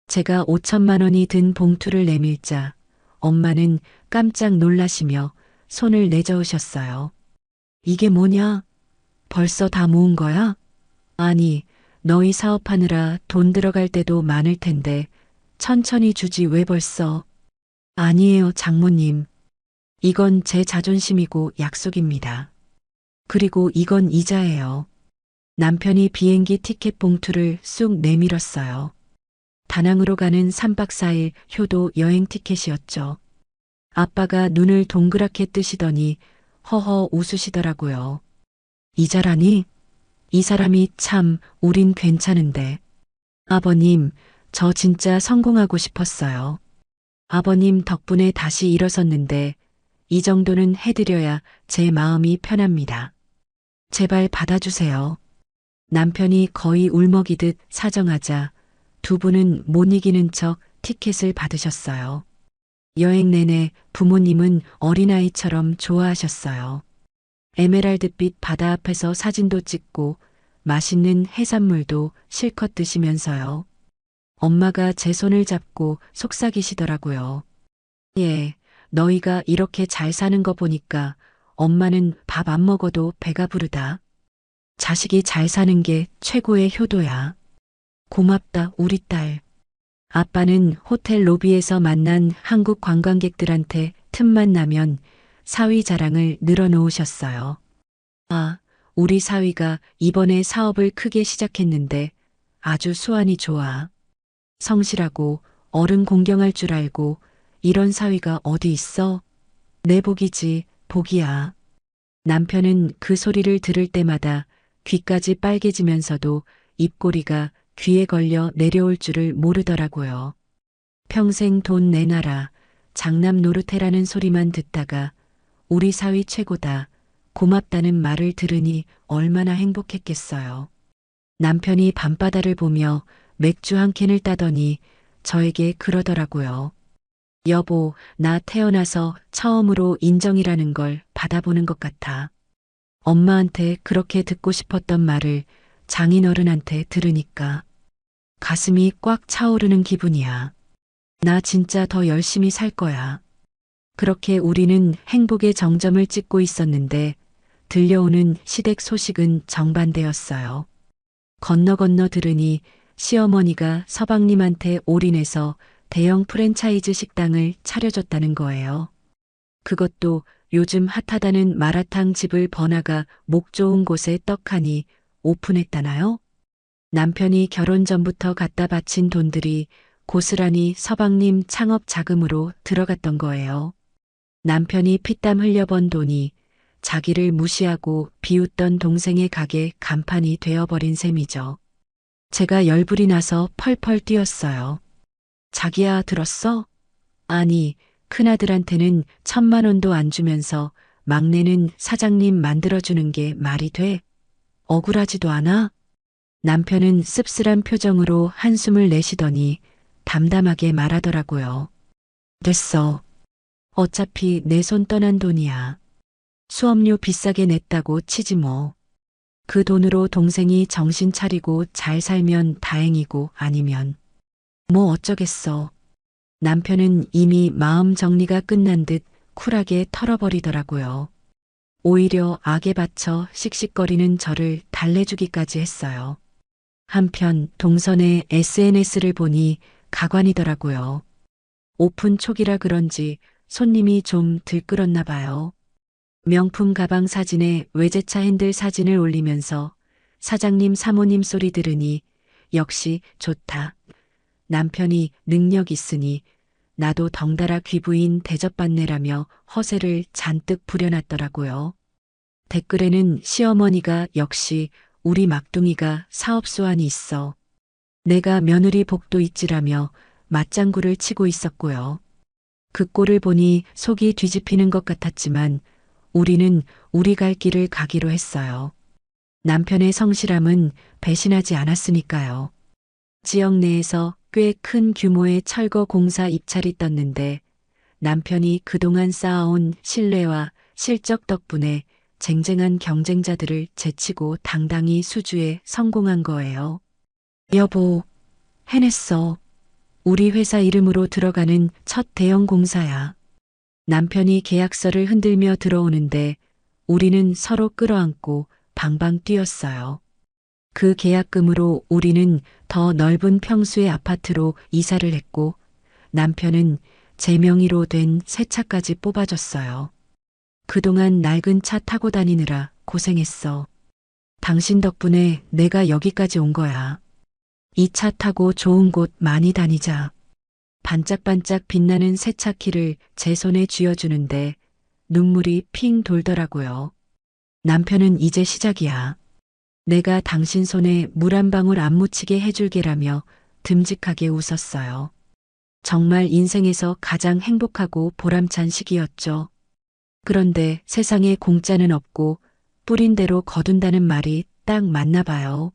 제가 5천만 원이 든 봉투를 내밀자 엄마는 깜짝 놀라시며 손을 내저으셨어요. 이게 뭐냐? 벌써 다 모은 거야? 아니, 너희 사업하느라 돈 들어갈 때도 많을 텐데 천천히 주지 왜 벌써? 아니에요, 장모님. 이건 제 자존심이고 약속입니다. 그리고 이건 이자예요. 남편이 비행기 티켓 봉투를 쑥 내밀었어요. 다낭으로 가는 3박 4일 효도 여행 티켓이었죠. 아빠가 눈을 동그랗게 뜨시더니 허허 웃으시더라고요. 이자라니? 이 사람이 참 우린 괜찮은데. 아버님, 저 진짜 성공하고 싶었어요. 아버님 덕분에 다시 일어섰는데 이 정도는 해드려야 제 마음이 편합니다. 제발 받아주세요. 남편이 거의 울먹이듯 사정하자 두 분은 못 이기는 척 티켓을 받으셨어요. 여행 내내 부모님은 어린아이처럼 좋아하셨어요. 에메랄드빛 바다 앞에서 사진도 찍고 맛있는 해산물도 실컷 드시면서요. 엄마가 제 손을 잡고 속삭이시더라고요. 예, 너희가 이렇게 잘 사는 거 보니까 엄마는 밥 안 먹어도 배가 부르다. 자식이 잘 사는 게 최고의 효도야. 고맙다, 우리 딸. 아빠는 호텔 로비에서 만난 한국 관광객들한테 틈만 나면 사위 자랑을 늘어놓으셨어요. 아, 우리 사위가 이번에 사업을 크게 시작했는데 아주 수완이 좋아. 성실하고 어른 공경할 줄 알고 이런 사위가 어디 있어? 내 복이지, 복이야. 남편은 그 소리를 들을 때마다 귀까지 빨개지면서도 입꼬리가 귀에 걸려 내려올 줄을 모르더라고요. 평생 돈 내놔라, 장남 노릇해라는 소리만 듣다가 우리 사위 최고다, 고맙다는 말을 들으니 얼마나 행복했겠어요. 남편이 밤바다를 보며 맥주 한 캔을 따더니 저에게 그러더라고요. 여보, 나 태어나서 처음으로 인정이라는 걸 받아보는 것 같아. 엄마한테 그렇게 듣고 싶었던 말을 장인어른한테 들으니까 가슴이 꽉 차오르는 기분이야. 나 진짜 더 열심히 살 거야. 그렇게 우리는 행복의 정점을 찍고 있었는데 들려오는 시댁 소식은 정반대였어요. 건너 건너 들으니 시어머니가 서방님한테 올인해서 대형 프랜차이즈 식당을 차려줬다는 거예요. 그것도 요즘 핫하다는 마라탕 집을 번화가 목 좋은 곳에 떡하니 오픈했다나요? 남편이 결혼 전부터 갖다 바친 돈들이 고스란히 서방님 창업 자금으로 들어갔던 거예요. 남편이 피땀 흘려 번 돈이 자기를 무시하고 비웃던 동생의 가게 간판이 되어버린 셈이죠. 제가 열불이 나서 펄펄 뛰었어요. 자기야, 들었어? 아니, 큰아들한테는 1,000만 원도 안 주면서 막내는 사장님 만들어주는 게 말이 돼? 억울하지도 않아? 남편은 씁쓸한 표정으로 한숨을 내쉬더니 담담하게 말하더라고요. 됐어. 어차피 내 손 떠난 돈이야. 수업료 비싸게 냈다고 치지 뭐. 그 돈으로 동생이 정신 차리고 잘 살면 다행이고 아니면 뭐 어쩌겠어. 남편은 이미 마음 정리가 끝난 듯 쿨하게 털어버리더라고요. 오히려 악에 받쳐 씩씩거리는 저를 달래주기까지 했어요. 한편 동선의 SNS를 보니 가관이더라고요. 오픈 초기라 그런지 손님이 좀 들끓었나 봐요. 명품 가방 사진에 외제차 핸들 사진을 올리면서 사장님 사모님 소리 들으니 역시 좋다. 남편이 능력 있으니 나도 덩달아 귀부인 대접받네라며 허세를 잔뜩 부려놨더라고요. 댓글에는 시어머니가 역시 우리 막둥이가 사업수완이 있어. 내가 며느리 복도 있지라며 맞장구를 치고 있었고요. 그 꼴을 보니 속이 뒤집히는 것 같았지만 우리는 우리 갈 길을 가기로 했어요. 남편의 성실함은 배신하지 않았으니까요. 지역 내에서 꽤 큰 규모의 철거 공사 입찰이 떴는데 남편이 그동안 쌓아온 신뢰와 실적 덕분에 쟁쟁한 경쟁자들을 제치고 당당히 수주에 성공한 거예요. 여보, 해냈어. 우리 회사 이름으로 들어가는 첫 대형 공사야. 남편이 계약서를 흔들며 들어오는데 우리는 서로 끌어안고 방방 뛰었어요. 그 계약금으로 우리는 더 넓은 평수의 아파트로 이사를 했고 남편은 제 명의로 된 새 차까지 뽑아줬어요. 그동안 낡은 차 타고 다니느라 고생했어. 당신 덕분에 내가 여기까지 온 거야. 이 차 타고 좋은 곳 많이 다니자. 반짝반짝 빛나는 새 차 키를 제 손에 쥐어주는데 눈물이 핑 돌더라고요. 남편은 이제 시작이야. 내가 당신 손에 물 한 방울 안 묻히게 해줄게라며 듬직하게 웃었어요. 정말 인생에서 가장 행복하고 보람찬 시기였죠. 그런데 세상에 공짜는 없고 뿌린 대로 거둔다는 말이 딱 맞나 봐요.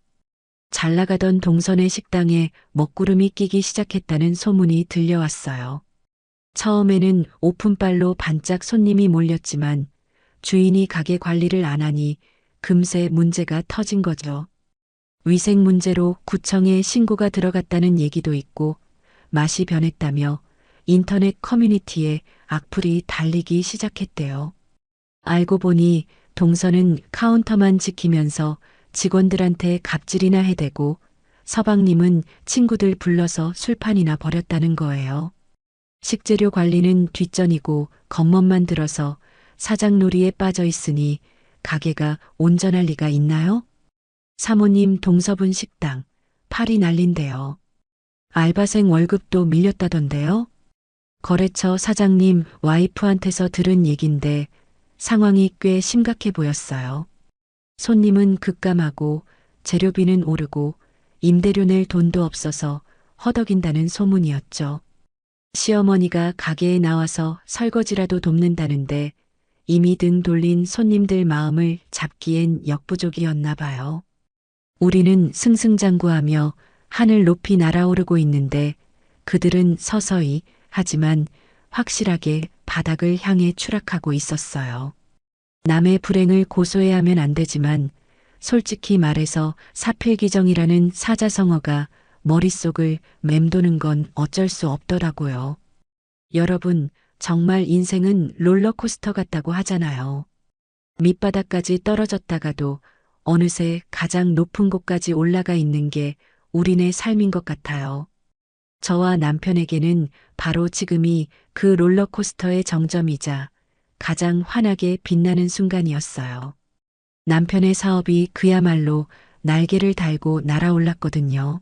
잘 나가던 동선의 식당에 먹구름이 끼기 시작했다는 소문이 들려왔어요. 처음에는 오픈빨로 반짝 손님이 몰렸지만 주인이 가게 관리를 안 하니 금세 문제가 터진 거죠. 위생 문제로 구청에 신고가 들어갔다는 얘기도 있고 맛이 변했다며 인터넷 커뮤니티에 악플이 달리기 시작했대요. 알고 보니 동선은 카운터만 지키면서 직원들한테 갑질이나 해대고 서방님은 친구들 불러서 술판이나 벌였다는 거예요. 식재료 관리는 뒷전이고 겉멋만 들어서 사장놀이에 빠져 있으니 가게가 온전할 리가 있나요? 사모님 동서분 식당 팔이 날린대요. 알바생 월급도 밀렸다던데요. 거래처 사장님 와이프한테서 들은 얘긴데 상황이 꽤 심각해 보였어요. 손님은 급감하고 재료비는 오르고 임대료 낼 돈도 없어서 허덕인다는 소문이었죠. 시어머니가 가게에 나와서 설거지라도 돕는다는데 이미 등 돌린 손님들 마음을 잡기엔 역부족이었나 봐요. 우리는 승승장구하며 하늘 높이 날아오르고 있는데 그들은 서서히 하지만 확실하게 바닥을 향해 추락하고 있었어요. 남의 불행을 고소해야 하면 안 되지만 솔직히 말해서 사필기정이라는 사자성어가 머릿속을 맴도는 건 어쩔 수 없더라고요. 여러분, 정말 인생은 롤러코스터 같다고 하잖아요. 밑바닥까지 떨어졌다가도 어느새 가장 높은 곳까지 올라가 있는 게 우리네 삶인 것 같아요. 저와 남편에게는 바로 지금이 그 롤러코스터의 정점이자 가장 환하게 빛나는 순간이었어요. 남편의 사업이 그야말로 날개를 달고 날아올랐거든요.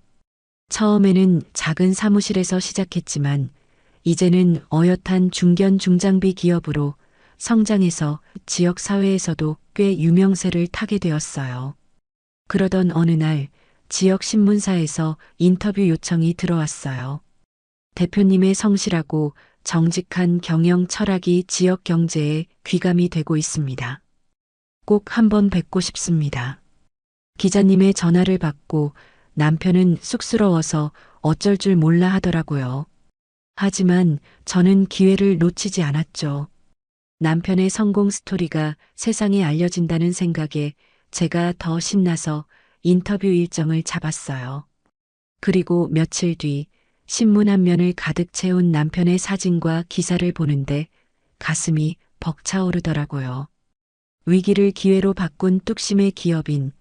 처음에는 작은 사무실에서 시작했지만 이제는 어엿한 중견 중장비 기업으로 성장해서 지역 사회에서도 꽤 유명세를 타게 되었어요. 그러던 어느 날 지역 신문사에서 인터뷰 요청이 들어왔어요. 대표님의 성실하고 정직한 경영 철학이 지역 경제에 귀감이 되고 있습니다. 꼭 한번 뵙고 싶습니다. 기자님의 전화를 받고 남편은 쑥스러워서 어쩔 줄 몰라 하더라고요. 하지만 저는 기회를 놓치지 않았죠. 남편의 성공 스토리가 세상에 알려진다는 생각에 제가 더 신나서 인터뷰 일정을 잡았어요. 그리고 며칠 뒤 신문 한 면을 가득 채운 남편의 사진과 기사를 보는데 가슴이 벅차오르더라고요. 위기를 기회로 바꾼 뚝심의 기업인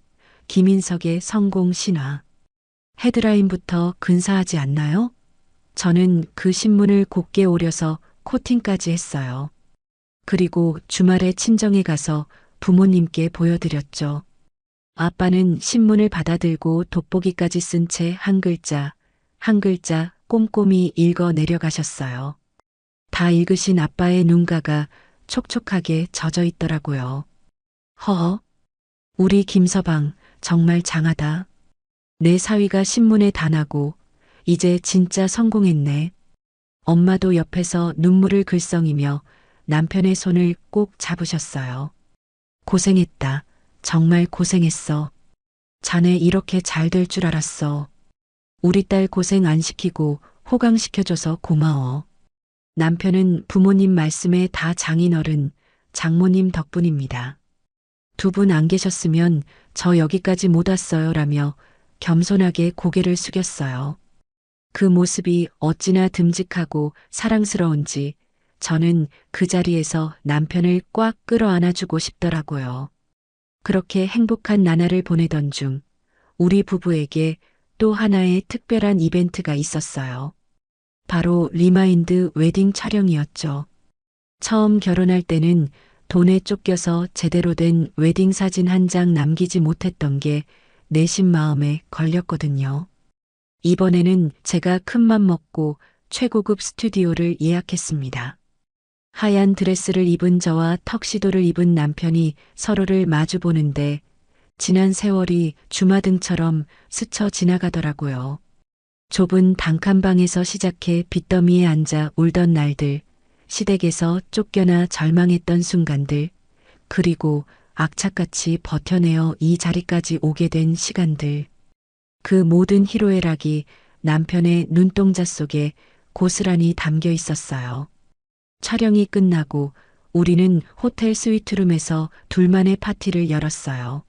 김인석의 성공 신화. 헤드라인부터 근사하지 않나요? 저는 그 신문을 곱게 오려서 코팅까지 했어요. 그리고 주말에 친정에 가서 부모님께 보여드렸죠. 아빠는 신문을 받아들고 돋보기까지 쓴 채 한 글자, 한 글자 꼼꼼히 읽어 내려가셨어요. 다 읽으신 아빠의 눈가가 촉촉하게 젖어 있더라고요. 허허, 우리 김서방 정말 장하다. 내 사위가 신문에 다 나고 이제 진짜 성공했네. 엄마도 옆에서 눈물을 글썽이며 남편의 손을 꼭 잡으셨어요. 고생했다. 정말 고생했어. 자네 이렇게 잘 될 줄 알았어. 우리 딸 고생 안 시키고 호강시켜줘서 고마워. 남편은 부모님 말씀에 다 장인어른, 장모님 덕분입니다. 두 분 안 계셨으면 저 여기까지 못 왔어요 라며 겸손하게 고개를 숙였어요. 그 모습이 어찌나 듬직하고 사랑스러운지 저는 그 자리에서 남편을 꽉 끌어안아주고 싶더라고요. 그렇게 행복한 나날을 보내던 중 우리 부부에게 또 하나의 특별한 이벤트가 있었어요. 바로 리마인드 웨딩 촬영이었죠. 처음 결혼할 때는 돈에 쫓겨서 제대로 된 웨딩 사진 한 장 남기지 못했던 게 내심 마음에 걸렸거든요. 이번에는 제가 큰맘 먹고 최고급 스튜디오를 예약했습니다. 하얀 드레스를 입은 저와 턱시도를 입은 남편이 서로를 마주 보는데 지난 세월이 주마등처럼 스쳐 지나가더라고요. 좁은 단칸방에서 시작해 빚더미에 앉아 울던 날들, 시댁에서 쫓겨나 절망했던 순간들, 그리고 악착같이 버텨내어 이 자리까지 오게 된 시간들. 그 모든 희로애락이 남편의 눈동자 속에 고스란히 담겨 있었어요. 촬영이 끝나고 우리는 호텔 스위트룸에서 둘만의 파티를 열었어요.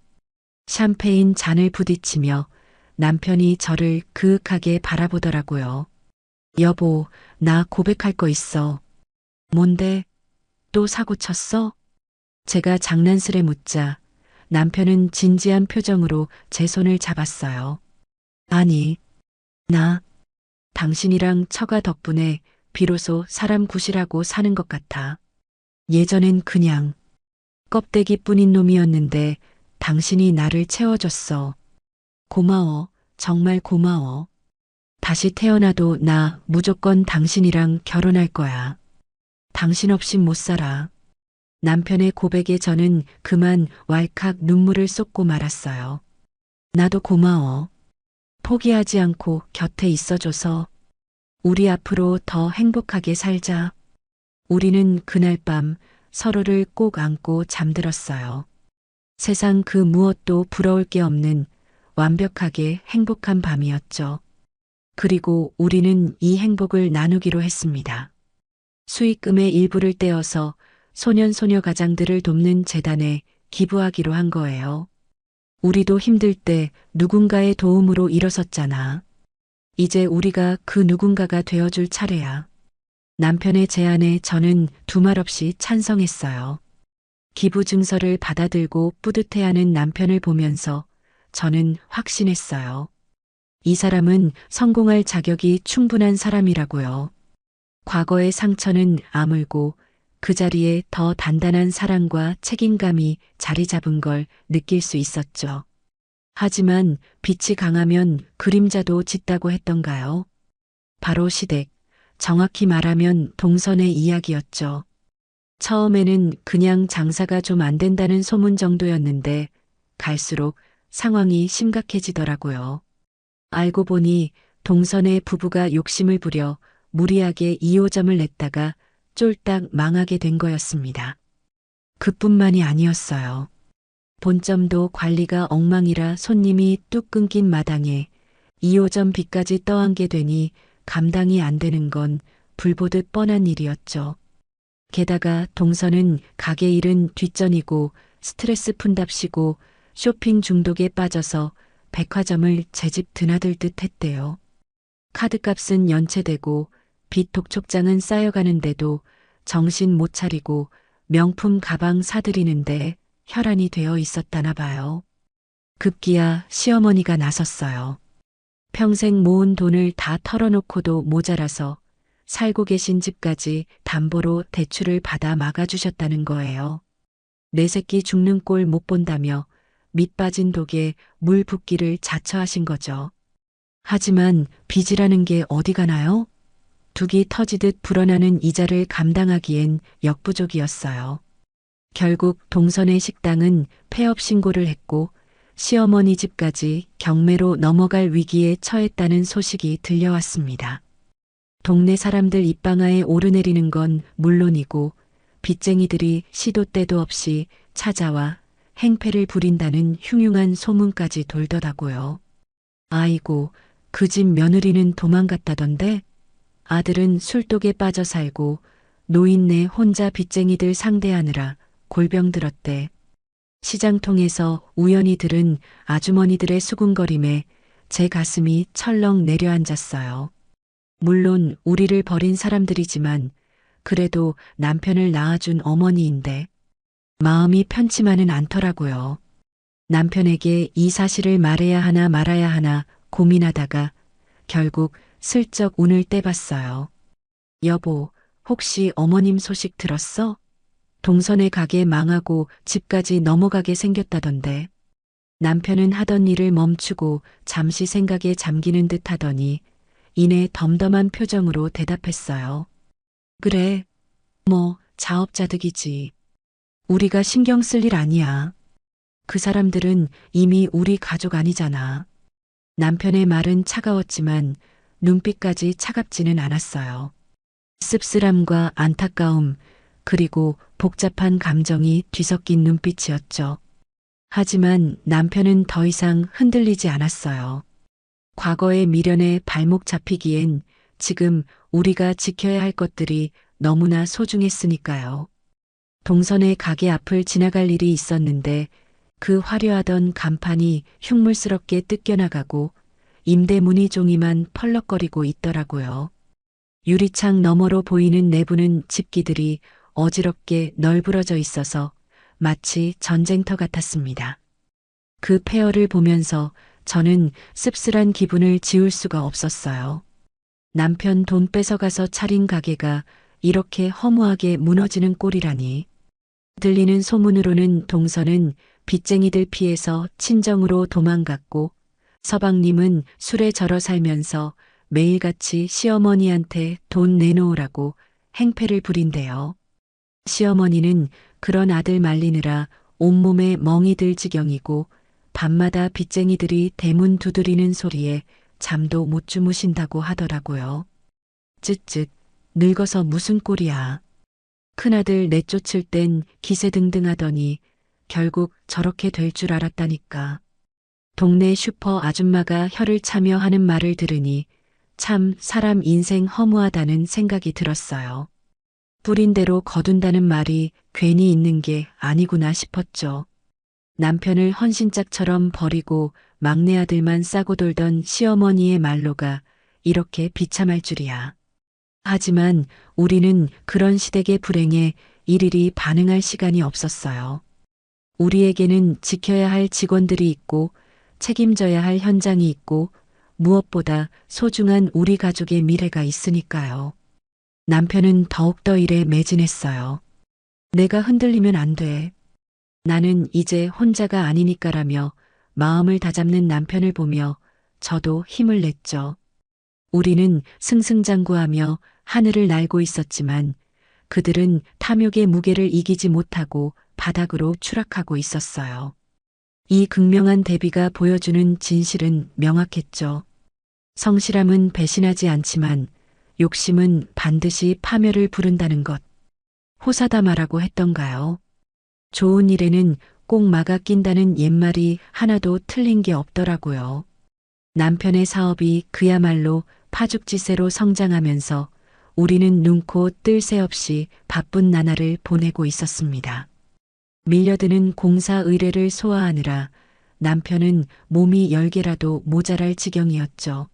샴페인 잔을 부딪히며 남편이 저를 그윽하게 바라보더라고요. 여보, 나 고백할 거 있어. 뭔데? 또 사고 쳤어? 제가 장난스레 묻자 남편은 진지한 표정으로 제 손을 잡았어요. 아니, 나 당신이랑 처가 덕분에 비로소 사람 구실하고 사는 것 같아. 예전엔 그냥 껍데기뿐인 놈이었는데 당신이 나를 채워줬어. 고마워. 정말 고마워. 다시 태어나도 나 무조건 당신이랑 결혼할 거야. 당신 없인 못 살아. 남편의 고백에 저는 그만 왈칵 눈물을 쏟고 말았어요. 나도 고마워. 포기하지 않고 곁에 있어줘서 우리 앞으로 더 행복하게 살자. 우리는 그날 밤 서로를 꼭 안고 잠들었어요. 세상 그 무엇도 부러울 게 없는 완벽하게 행복한 밤이었죠. 그리고 우리는 이 행복을 나누기로 했습니다. 수익금의 일부를 떼어서 소년소녀 가장들을 돕는 재단에 기부하기로 한 거예요. 우리도 힘들 때 누군가의 도움으로 일어섰잖아. 이제 우리가 그 누군가가 되어줄 차례야. 남편의 제안에 저는 두말 없이 찬성했어요. 기부 증서를 받아들고 뿌듯해하는 남편을 보면서 저는 확신했어요. 이 사람은 성공할 자격이 충분한 사람이라고요. 과거의 상처는 아물고 그 자리에 더 단단한 사랑과 책임감이 자리 잡은 걸 느낄 수 있었죠. 하지만 빛이 강하면 그림자도 짙다고 했던가요? 바로 시댁, 정확히 말하면 동선의 이야기였죠. 처음에는 그냥 장사가 좀 안 된다는 소문 정도였는데 갈수록 상황이 심각해지더라고요. 알고 보니 동선의 부부가 욕심을 부려 무리하게 2호점을 냈다가 쫄딱 망하게 된 거였습니다. 그뿐만이 아니었어요. 본점도 관리가 엉망이라 손님이 뚝 끊긴 마당에 2호점 빚까지 떠안게 되니 감당이 안 되는 건 불보듯 뻔한 일이었죠. 게다가 동선은 가게 일은 뒷전이고 스트레스 푼답시고 쇼핑 중독에 빠져서 백화점을 제 집 드나들듯 했대요. 카드값은 연체되고 빚 독촉장은 쌓여가는데도 정신 못 차리고 명품 가방 사들이는데 혈안이 되어 있었다나 봐요. 급기야 시어머니가 나섰어요. 평생 모은 돈을 다 털어놓고도 모자라서 살고 계신 집까지 담보로 대출을 받아 막아주셨다는 거예요. 내 새끼 죽는 꼴 못 본다며 밑 빠진 독에 물 붓기를 자처하신 거죠. 하지만 빚이라는 게 어디 가나요? 둑이 터지듯 불어나는 이자를 감당하기엔 역부족이었어요. 결국 동선의 식당은 폐업 신고를 했고 시어머니 집까지 경매로 넘어갈 위기에 처했다는 소식이 들려왔습니다. 동네 사람들 입방아에 오르내리는 건 물론이고 빚쟁이들이 시도 때도 없이 찾아와 행패를 부린다는 흉흉한 소문까지 돌더라고요. 아이고, 그 집 며느리는 도망갔다던데? 아들은 술독에 빠져 살고 노인네 혼자 빚쟁이들 상대하느라 골병 들었대. 시장 통해서 우연히 들은 아주머니들의 수군거림에 제 가슴이 철렁 내려앉았어요. 물론 우리를 버린 사람들이지만 그래도 남편을 낳아준 어머니인데 마음이 편치만은 않더라고요. 남편에게 이 사실을 말해야 하나 말아야 하나 고민하다가 결국 슬쩍 운을 떼봤어요. 여보, 혹시 어머님 소식 들었어? 동선의 가게 망하고 집까지 넘어가게 생겼다던데. 남편은 하던 일을 멈추고 잠시 생각에 잠기는 듯 하더니 이내 덤덤한 표정으로 대답했어요. 그래, 뭐 자업자득이지. 우리가 신경 쓸 일 아니야. 그 사람들은 이미 우리 가족 아니잖아. 남편의 말은 차가웠지만 눈빛까지 차갑지는 않았어요. 씁쓸함과 안타까움, 그리고 복잡한 감정이 뒤섞인 눈빛이었죠. 하지만 남편은 더 이상 흔들리지 않았어요. 과거의 미련에 발목 잡히기엔 지금 우리가 지켜야 할 것들이 너무나 소중했으니까요. 동선의 가게 앞을 지나갈 일이 있었는데 그 화려하던 간판이 흉물스럽게 뜯겨나가고 임대문의 종이만 펄럭거리고 있더라고요. 유리창 너머로 보이는 내부는 집기들이 어지럽게 널브러져 있어서 마치 전쟁터 같았습니다. 그 폐허를 보면서 저는 씁쓸한 기분을 지울 수가 없었어요. 남편 돈 뺏어가서 차린 가게가 이렇게 허무하게 무너지는 꼴이라니. 들리는 소문으로는 동서는 빚쟁이들 피해서 친정으로 도망갔고 서방님은 술에 절어 살면서 매일같이 시어머니한테 돈 내놓으라고 행패를 부린대요. 시어머니는 그런 아들 말리느라 온몸에 멍이 들 지경이고 밤마다 빚쟁이들이 대문 두드리는 소리에 잠도 못 주무신다고 하더라고요. 쯧쯧, 늙어서 무슨 꼴이야. 큰아들 내쫓을 땐 기세등등하더니 결국 저렇게 될 줄 알았다니까. 동네 슈퍼 아줌마가 혀를 차며 하는 말을 들으니 참 사람 인생 허무하다는 생각이 들었어요. 뿌린 대로 거둔다는 말이 괜히 있는 게 아니구나 싶었죠. 남편을 헌신짝처럼 버리고 막내 아들만 싸고 돌던 시어머니의 말로가 이렇게 비참할 줄이야. 하지만 우리는 그런 시댁의 불행에 일일이 반응할 시간이 없었어요. 우리에게는 지켜야 할 직원들이 있고 책임져야 할 현장이 있고 무엇보다 소중한 우리 가족의 미래가 있으니까요. 남편은 더욱더 일에 매진했어요. 내가 흔들리면 안 돼. 나는 이제 혼자가 아니니까라며 마음을 다잡는 남편을 보며 저도 힘을 냈죠. 우리는 승승장구하며 하늘을 날고 있었지만 그들은 탐욕의 무게를 이기지 못하고 바닥으로 추락하고 있었어요. 이 극명한 대비가 보여주는 진실은 명확했죠. 성실함은 배신하지 않지만 욕심은 반드시 파멸을 부른다는 것. 호사다마라고 했던가요? 좋은 일에는 꼭 막아 낀다는 옛말이 하나도 틀린 게 없더라고요. 남편의 사업이 그야말로 파죽지세로 성장하면서 우리는 눈코 뜰 새 없이 바쁜 나날을 보내고 있었습니다. 밀려드는 공사 의뢰를 소화하느라 남편은 몸이 10개라도 모자랄 지경이었죠.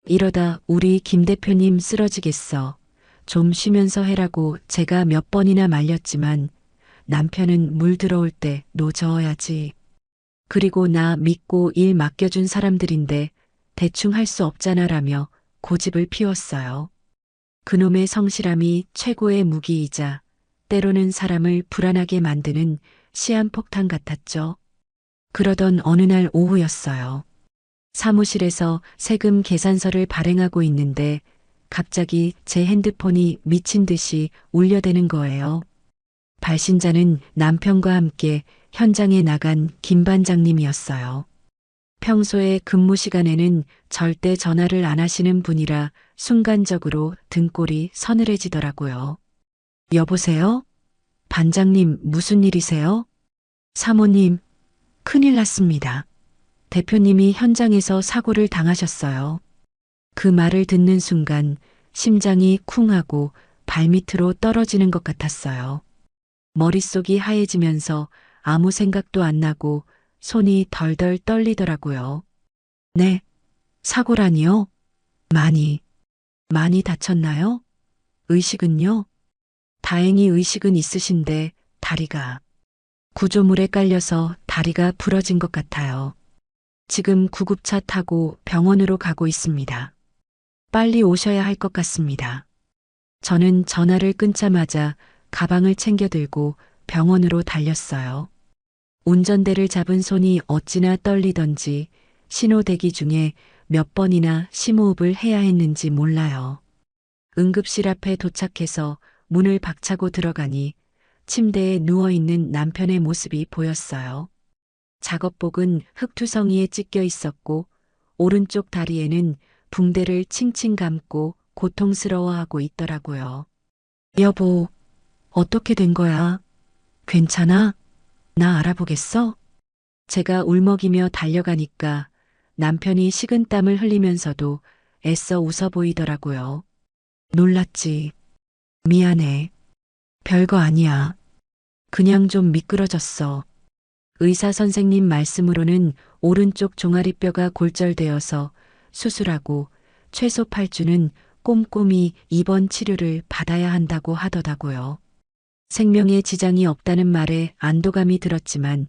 이러다 우리 김 대표님 쓰러지겠어. 좀 쉬면서 해라고 제가 몇 번이나 말렸지만 남편은 물 들어올 때 노저어야지. 그리고 나 믿고 일 맡겨준 사람들인데 대충 할 수 없잖아라며 고집을 피웠어요. 그놈의 성실함이 최고의 무기이자 때로는 사람을 불안하게 만드는 시한폭탄 같았죠. 그러던 어느 날 오후였어요. 사무실에서 세금 계산서를 발행하고 있는데 갑자기 제 핸드폰이 미친 듯이 울려대는 거예요. 발신자는 남편과 함께 현장에 나간 김 반장님이었어요. 평소에 근무 시간에는 절대 전화를 안 하시는 분이라 순간적으로 등골이 서늘해지더라고요. 여보세요? 반장님, 무슨 일이세요? 사모님, 큰일 났습니다. 대표님이 현장에서 사고를 당하셨어요. 그 말을 듣는 순간 심장이 쿵하고 발밑으로 떨어지는 것 같았어요. 머릿속이 하얘지면서 아무 생각도 안 나고 손이 덜덜 떨리더라고요. 네, 사고라니요? 많이 다쳤나요? 의식은요? 다행히 의식은 있으신데 다리가 구조물에 깔려서 다리가 부러진 것 같아요. 지금 구급차 타고 병원으로 가고 있습니다. 빨리 오셔야 할 것 같습니다. 저는 전화를 끊자마자 가방을 챙겨 들고 병원으로 달렸어요. 운전대를 잡은 손이 어찌나 떨리던지 신호 대기 중에 몇 번이나 심호흡을 해야 했는지 몰라요. 응급실 앞에 도착해서 문을 박차고 들어가니 침대에 누워있는 남편의 모습이 보였어요. 작업복은 흙투성이에 찢겨 있었고 오른쪽 다리에는 붕대를 칭칭 감고 고통스러워하고 있더라고요. 여보, 어떻게 된 거야? 괜찮아? 나 알아보겠어? 제가 울먹이며 달려가니까 남편이 식은땀을 흘리면서도 애써 웃어 보이더라고요. 놀랐지. 미안해. 별거 아니야. 그냥 좀 미끄러졌어. 의사 선생님 말씀으로는 오른쪽 종아리뼈가 골절되어서 수술하고 최소 8주는 꼼꼼히 입원 치료를 받아야 한다고 하더라고요. 생명에 지장이 없다는 말에 안도감이 들었지만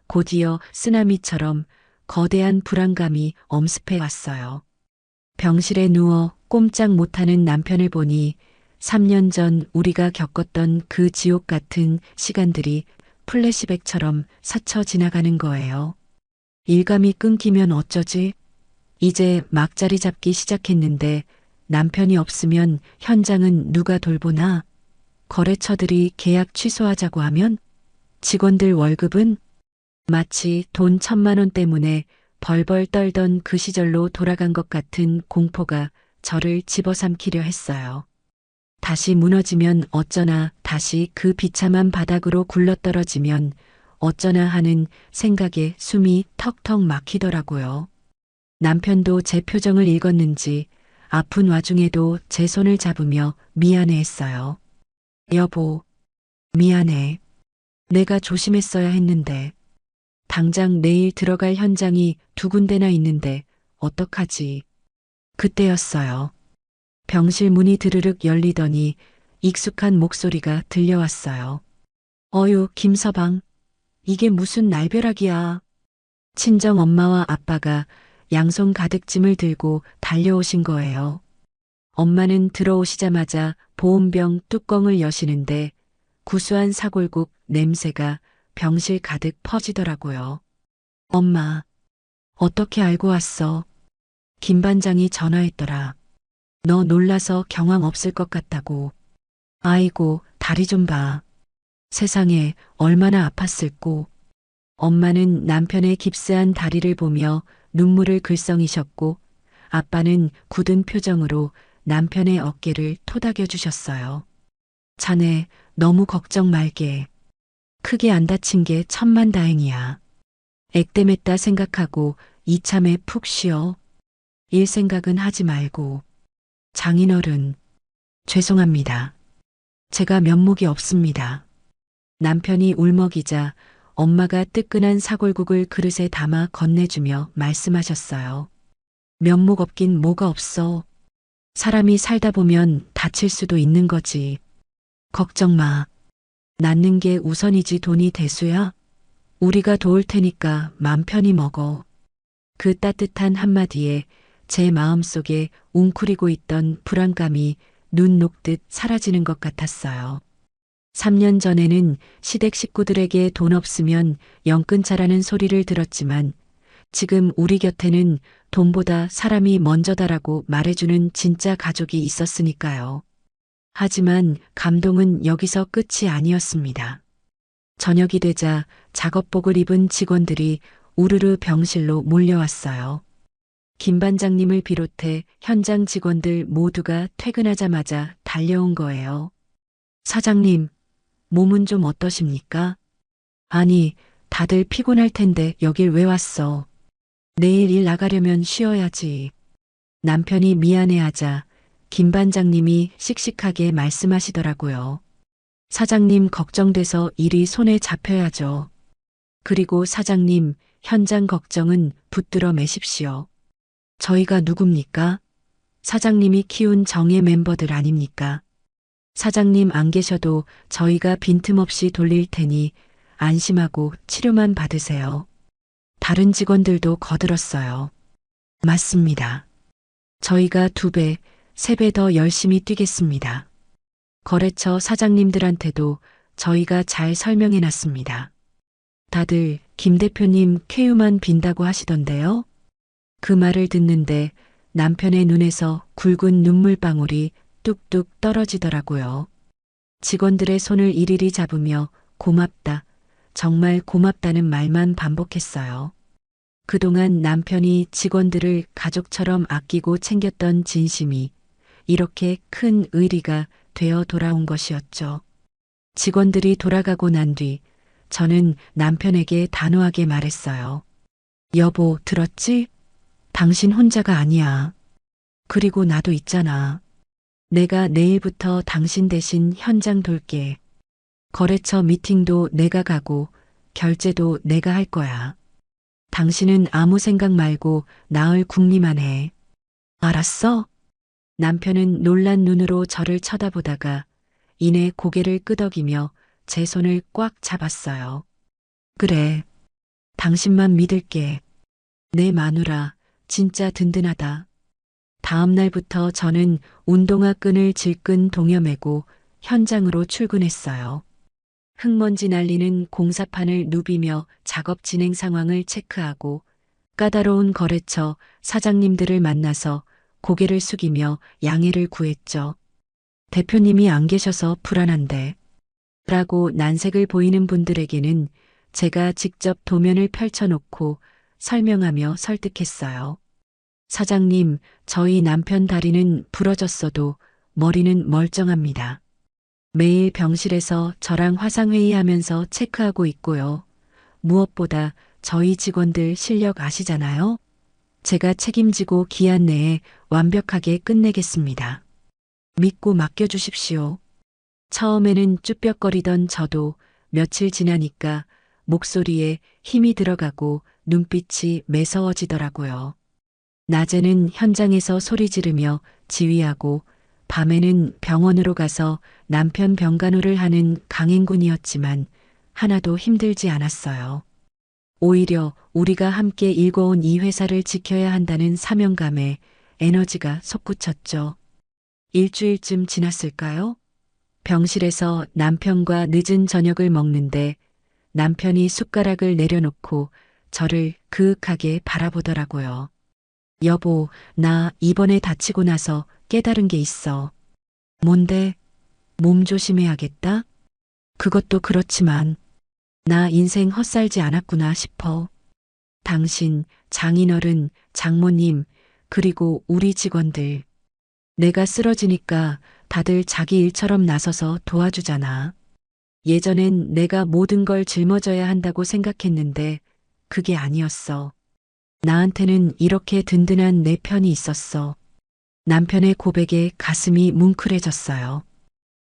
곧이어 쓰나미처럼 거대한 불안감이 엄습해 왔어요. 병실에 누워 꼼짝 못하는 남편을 보니 3년 전 우리가 겪었던 그 지옥 같은 시간들이 플래시백처럼 스쳐 지나가는 거예요. 일감이 끊기면 어쩌지? 이제 막 자리 잡기 시작했는데 남편이 없으면 현장은 누가 돌보나? 거래처들이 계약 취소하자고 하면? 직원들 월급은? 마치 돈 1,000만 원 때문에 벌벌 떨던 그 시절로 돌아간 것 같은 공포가 저를 집어삼키려 했어요. 다시 무너지면 어쩌나, 다시 그 비참한 바닥으로 굴러떨어지면 어쩌나 하는 생각에 숨이 턱턱 막히더라고요. 남편도 제 표정을 읽었는지 아픈 와중에도 제 손을 잡으며 미안해했어요. 여보, 미안해. 내가 조심했어야 했는데. 당장 내일 들어갈 현장이 2군데나 있는데 어떡하지? 그때였어요. 병실 문이 드르륵 열리더니 익숙한 목소리가 들려왔어요. 어휴, 김서방. 이게 무슨 날벼락이야. 친정 엄마와 아빠가 양손 가득 짐을 들고 달려오신 거예요. 엄마는 들어오시자마자 보온병 뚜껑을 여시는데 구수한 사골국 냄새가 병실 가득 퍼지더라고요. 엄마, 어떻게 알고 왔어? 김 반장이 전화했더라. 너 놀라서 경황 없을 것 같다고. 아이고, 다리 좀 봐. 세상에 얼마나 아팠을꼬. 엄마는 남편의 깁스한 다리를 보며 눈물을 글썽이셨고 아빠는 굳은 표정으로 남편의 어깨를 토닥여 주셨어요. 자네 너무 걱정 말게. 크게 안 다친 게 천만다행이야. 액땜했다 생각하고 이참에 푹 쉬어. 일 생각은 하지 말고. 장인어른, 죄송합니다. 제가 면목이 없습니다. 남편이 울먹이자 엄마가 뜨끈한 사골국을 그릇에 담아 건네주며 말씀하셨어요. 면목 없긴 뭐가 없어. 사람이 살다 보면 다칠 수도 있는 거지. 걱정 마. 낫는 게 우선이지 돈이 대수야? 우리가 도울 테니까 맘 편히 먹어. 그 따뜻한 한마디에 제 마음속에 웅크리고 있던 불안감이 눈 녹듯 사라지는 것 같았어요. 3년 전에는 시댁 식구들에게 돈 없으면 영 끊자라는 소리를 들었지만 지금 우리 곁에는 돈보다 사람이 먼저다라고 말해주는 진짜 가족이 있었으니까요. 하지만 감동은 여기서 끝이 아니었습니다. 저녁이 되자 작업복을 입은 직원들이 우르르 병실로 몰려왔어요. 김 반장님을 비롯해 현장 직원들 모두가 퇴근하자마자 달려온 거예요. 사장님, 몸은 좀 어떠십니까? 아니, 다들 피곤할 텐데 여길 왜 왔어? 내일 일 나가려면 쉬어야지. 남편이 미안해하자 김 반장님이 씩씩하게 말씀하시더라고요. 사장님 걱정돼서 일이 손에 잡혀야죠. 그리고 사장님, 현장 걱정은 붙들어 매십시오. 저희가 누굽니까? 사장님이 키운 정예 멤버들 아닙니까? 사장님 안 계셔도 저희가 빈틈없이 돌릴 테니 안심하고 치료만 받으세요. 다른 직원들도 거들었어요. 맞습니다. 저희가 2배, 3배 더 열심히 뛰겠습니다. 거래처 사장님들한테도 저희가 잘 설명해 놨습니다. 다들 김 대표님 쾌유만 빈다고 하시던데요. 그 말을 듣는데 남편의 눈에서 굵은 눈물방울이 뚝뚝 떨어지더라고요. 직원들의 손을 일일이 잡으며 고맙다, 정말 고맙다는 말만 반복했어요. 그동안 남편이 직원들을 가족처럼 아끼고 챙겼던 진심이 이렇게 큰 의리가 되어 돌아온 것이었죠. 직원들이 돌아가고 난 뒤 저는 남편에게 단호하게 말했어요. 여보, 들었지? 당신 혼자가 아니야. 그리고 나도 있잖아. 내가 내일부터 당신 대신 현장 돌게. 거래처 미팅도 내가 가고 결제도 내가 할 거야. 당신은 아무 생각 말고 나을 궁리만 해. 알았어? 남편은 놀란 눈으로 저를 쳐다보다가 이내 고개를 끄덕이며 제 손을 꽉 잡았어요. 그래. 당신만 믿을게. 내 마누라 진짜 든든하다. 다음 날부터 저는 운동화 끈을 질끈 동여매고 현장으로 출근했어요. 흙먼지 날리는 공사판을 누비며 작업 진행 상황을 체크하고 까다로운 거래처 사장님들을 만나서 고개를 숙이며 양해를 구했죠. 대표님이 안 계셔서 불안한데 라고 난색을 보이는 분들에게는 제가 직접 도면을 펼쳐놓고 설명하며 설득했어요. 사장님, 저희 남편 다리는 부러졌어도 머리는 멀쩡합니다. 매일 병실에서 저랑 화상회의하면서 체크하고 있고요. 무엇보다 저희 직원들 실력 아시잖아요? 제가 책임지고 기한 내에 완벽하게 끝내겠습니다. 믿고 맡겨주십시오. 처음에는 쭈뼛거리던 저도 며칠 지나니까 목소리에 힘이 들어가고 눈빛이 매서워지더라고요. 낮에는 현장에서 소리 지르며 지휘하고 밤에는 병원으로 가서 남편 병간호를 하는 강행군이었지만 하나도 힘들지 않았어요. 오히려 우리가 함께 일궈온 이 회사를 지켜야 한다는 사명감에 에너지가 솟구쳤죠. 일주일쯤 지났을까요? 병실에서 남편과 늦은 저녁을 먹는데 남편이 숟가락을 내려놓고 저를 그윽하게 바라보더라고요. 여보, 나 이번에 다치고 나서 깨달은 게 있어. 뭔데? 몸 조심해야겠다? 그것도 그렇지만 나 인생 헛살지 않았구나 싶어. 당신, 장인어른, 장모님, 그리고 우리 직원들. 내가 쓰러지니까 다들 자기 일처럼 나서서 도와주잖아. 예전엔 내가 모든 걸 짊어져야 한다고 생각했는데 그게 아니었어. 나한테는 이렇게 든든한 내 편이 있었어. 남편의 고백에 가슴이 뭉클해졌어요.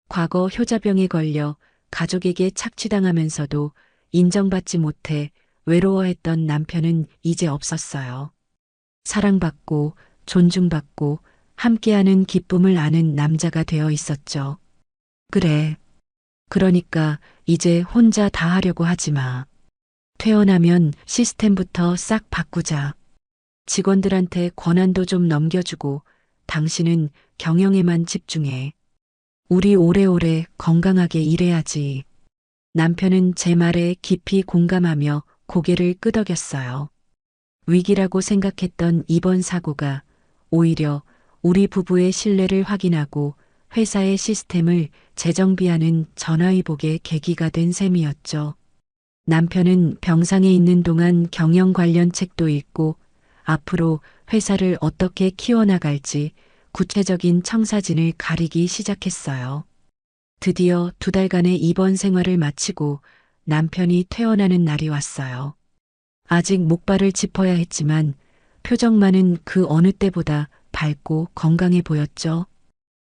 과거 효자병에 걸려 가족에게 착취당하면서도 인정받지 못해 외로워했던 남편은 이제 없었어요. 사랑받고 존중받고 함께하는 기쁨을 아는 남자가 되어 있었죠. 그래. 그러니까 이제 혼자 다 하려고 하지 마. 퇴원하면 시스템부터 싹 바꾸자. 직원들한테 권한도 좀 넘겨주고 당신은 경영에만 집중해. 우리 오래오래 건강하게 일해야지. 남편은 제 말에 깊이 공감하며 고개를 끄덕였어요. 위기라고 생각했던 이번 사고가 오히려 우리 부부의 신뢰를 확인하고 회사의 시스템을 재정비하는 전화위복의 계기가 된 셈이었죠. 남편은 병상에 있는 동안 경영 관련 책도 읽고 앞으로 회사를 어떻게 키워나갈지 구체적인 청사진을 가리기 시작했어요. 드디어 2달간의 입원 생활을 마치고 남편이 퇴원하는 날이 왔어요. 아직 목발을 짚어야 했지만 표정만은 그 어느 때보다 밝고 건강해 보였죠.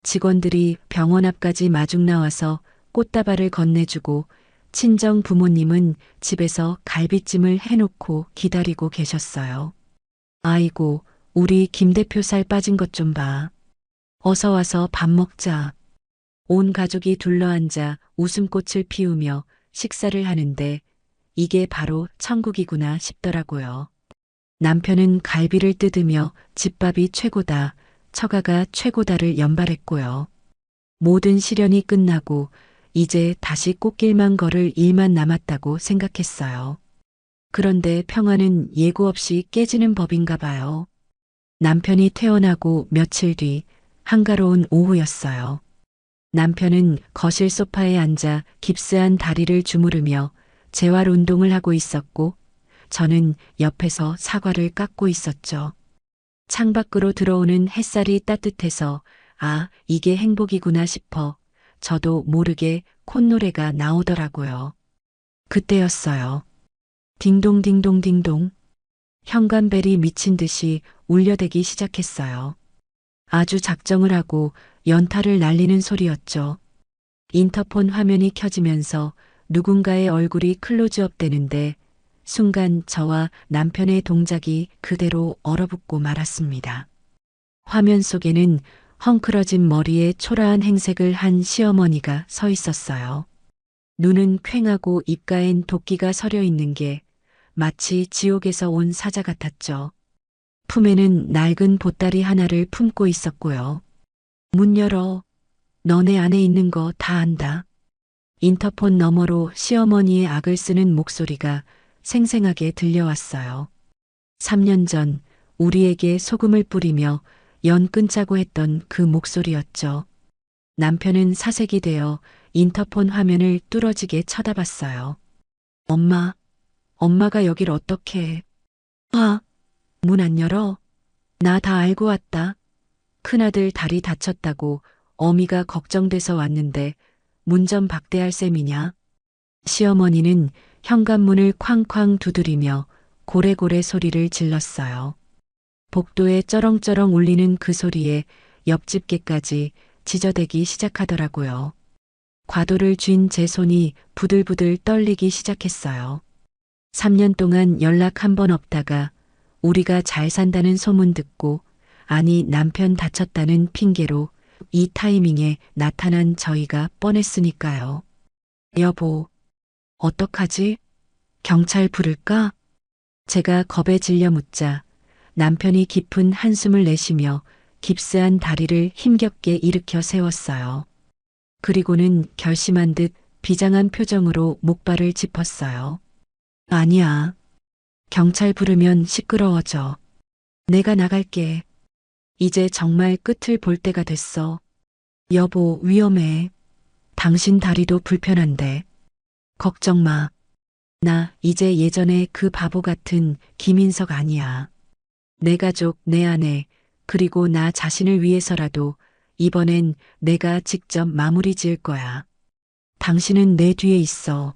직원들이 병원 앞까지 마중 나와서 꽃다발을 건네주고 친정 부모님은 집에서 갈비찜을 해놓고 기다리고 계셨어요. 아이고, 우리 김 대표 살 빠진 것 좀 봐. 어서 와서 밥 먹자. 온 가족이 둘러앉아 웃음꽃을 피우며 식사를 하는데 이게 바로 천국이구나 싶더라고요. 남편은 갈비를 뜯으며 집밥이 최고다, 처가가 최고다를 연발했고요. 모든 시련이 끝나고 이제 다시 꽃길만 걸을 일만 남았다고 생각했어요. 그런데 평화는 예고 없이 깨지는 법인가 봐요. 남편이 퇴원하고 며칠 뒤 한가로운 오후였어요. 남편은 거실 소파에 앉아 깁스한 다리를 주무르며 재활 운동을 하고 있었고 저는 옆에서 사과를 깎고 있었죠. 창밖으로 들어오는 햇살이 따뜻해서 아, 이게 행복이구나 싶어 저도 모르게 콧노래가 나오더라고요. 그때였어요. 딩동딩동딩동. 현관벨이 미친 듯이 울려대기 시작했어요. 아주 작정을 하고 연타를 날리는 소리였죠. 인터폰 화면이 켜지면서 누군가의 얼굴이 클로즈업 되는데 순간 저와 남편의 동작이 그대로 얼어붙고 말았습니다. 화면 속에는 헝클어진 머리에 초라한 행색을 한 시어머니가 서 있었어요. 눈은 퀭하고 입가엔 도끼가 서려 있는 게 마치 지옥에서 온 사자 같았죠. 품에는 낡은 보따리 하나를 품고 있었고요. 문 열어. 너네 안에 있는 거 다 안다. 인터폰 너머로 시어머니의 악을 쓰는 목소리가 생생하게 들려왔어요. 3년 전 우리에게 소금을 뿌리며 연 끊자고 했던 그 목소리였죠. 남편은 사색이 되어 인터폰 화면을 뚫어지게 쳐다봤어요. 엄마가 여길 어떻게 해? 아, 문 안 열어? 나 다 알고 왔다. 큰아들 다리 다쳤다고 어미가 걱정돼서 왔는데 문 좀 박대할 셈이냐? 시어머니는 현관문을 쾅쾅 두드리며 고래고래 소리를 질렀어요. 복도에 쩌렁쩌렁 울리는 그 소리에 옆집 개까지 지저대기 시작하더라고요. 과도를 쥔 제 손이 부들부들 떨리기 시작했어요. 3년 동안 연락 한 번 없다가 우리가 잘 산다는 소문 듣고 아니 남편 다쳤다는 핑계로 이 타이밍에 나타난 저희가 뻔했으니까요. 여보, 어떡하지? 경찰 부를까? 제가 겁에 질려 묻자 남편이 깊은 한숨을 내쉬며 깁스한 다리를 힘겹게 일으켜 세웠어요. 그리고는 결심한 듯 비장한 표정으로 목발을 짚었어요. 아니야. 경찰 부르면 시끄러워져. 내가 나갈게. 이제 정말 끝을 볼 때가 됐어. 여보, 위험해. 당신 다리도 불편한데. 걱정 마. 나 이제 예전에 그 바보 같은 김인석 아니야. 내 가족, 내 아내, 그리고 나 자신을 위해서라도 이번엔 내가 직접 마무리 지을 거야. 당신은 내 뒤에 있어.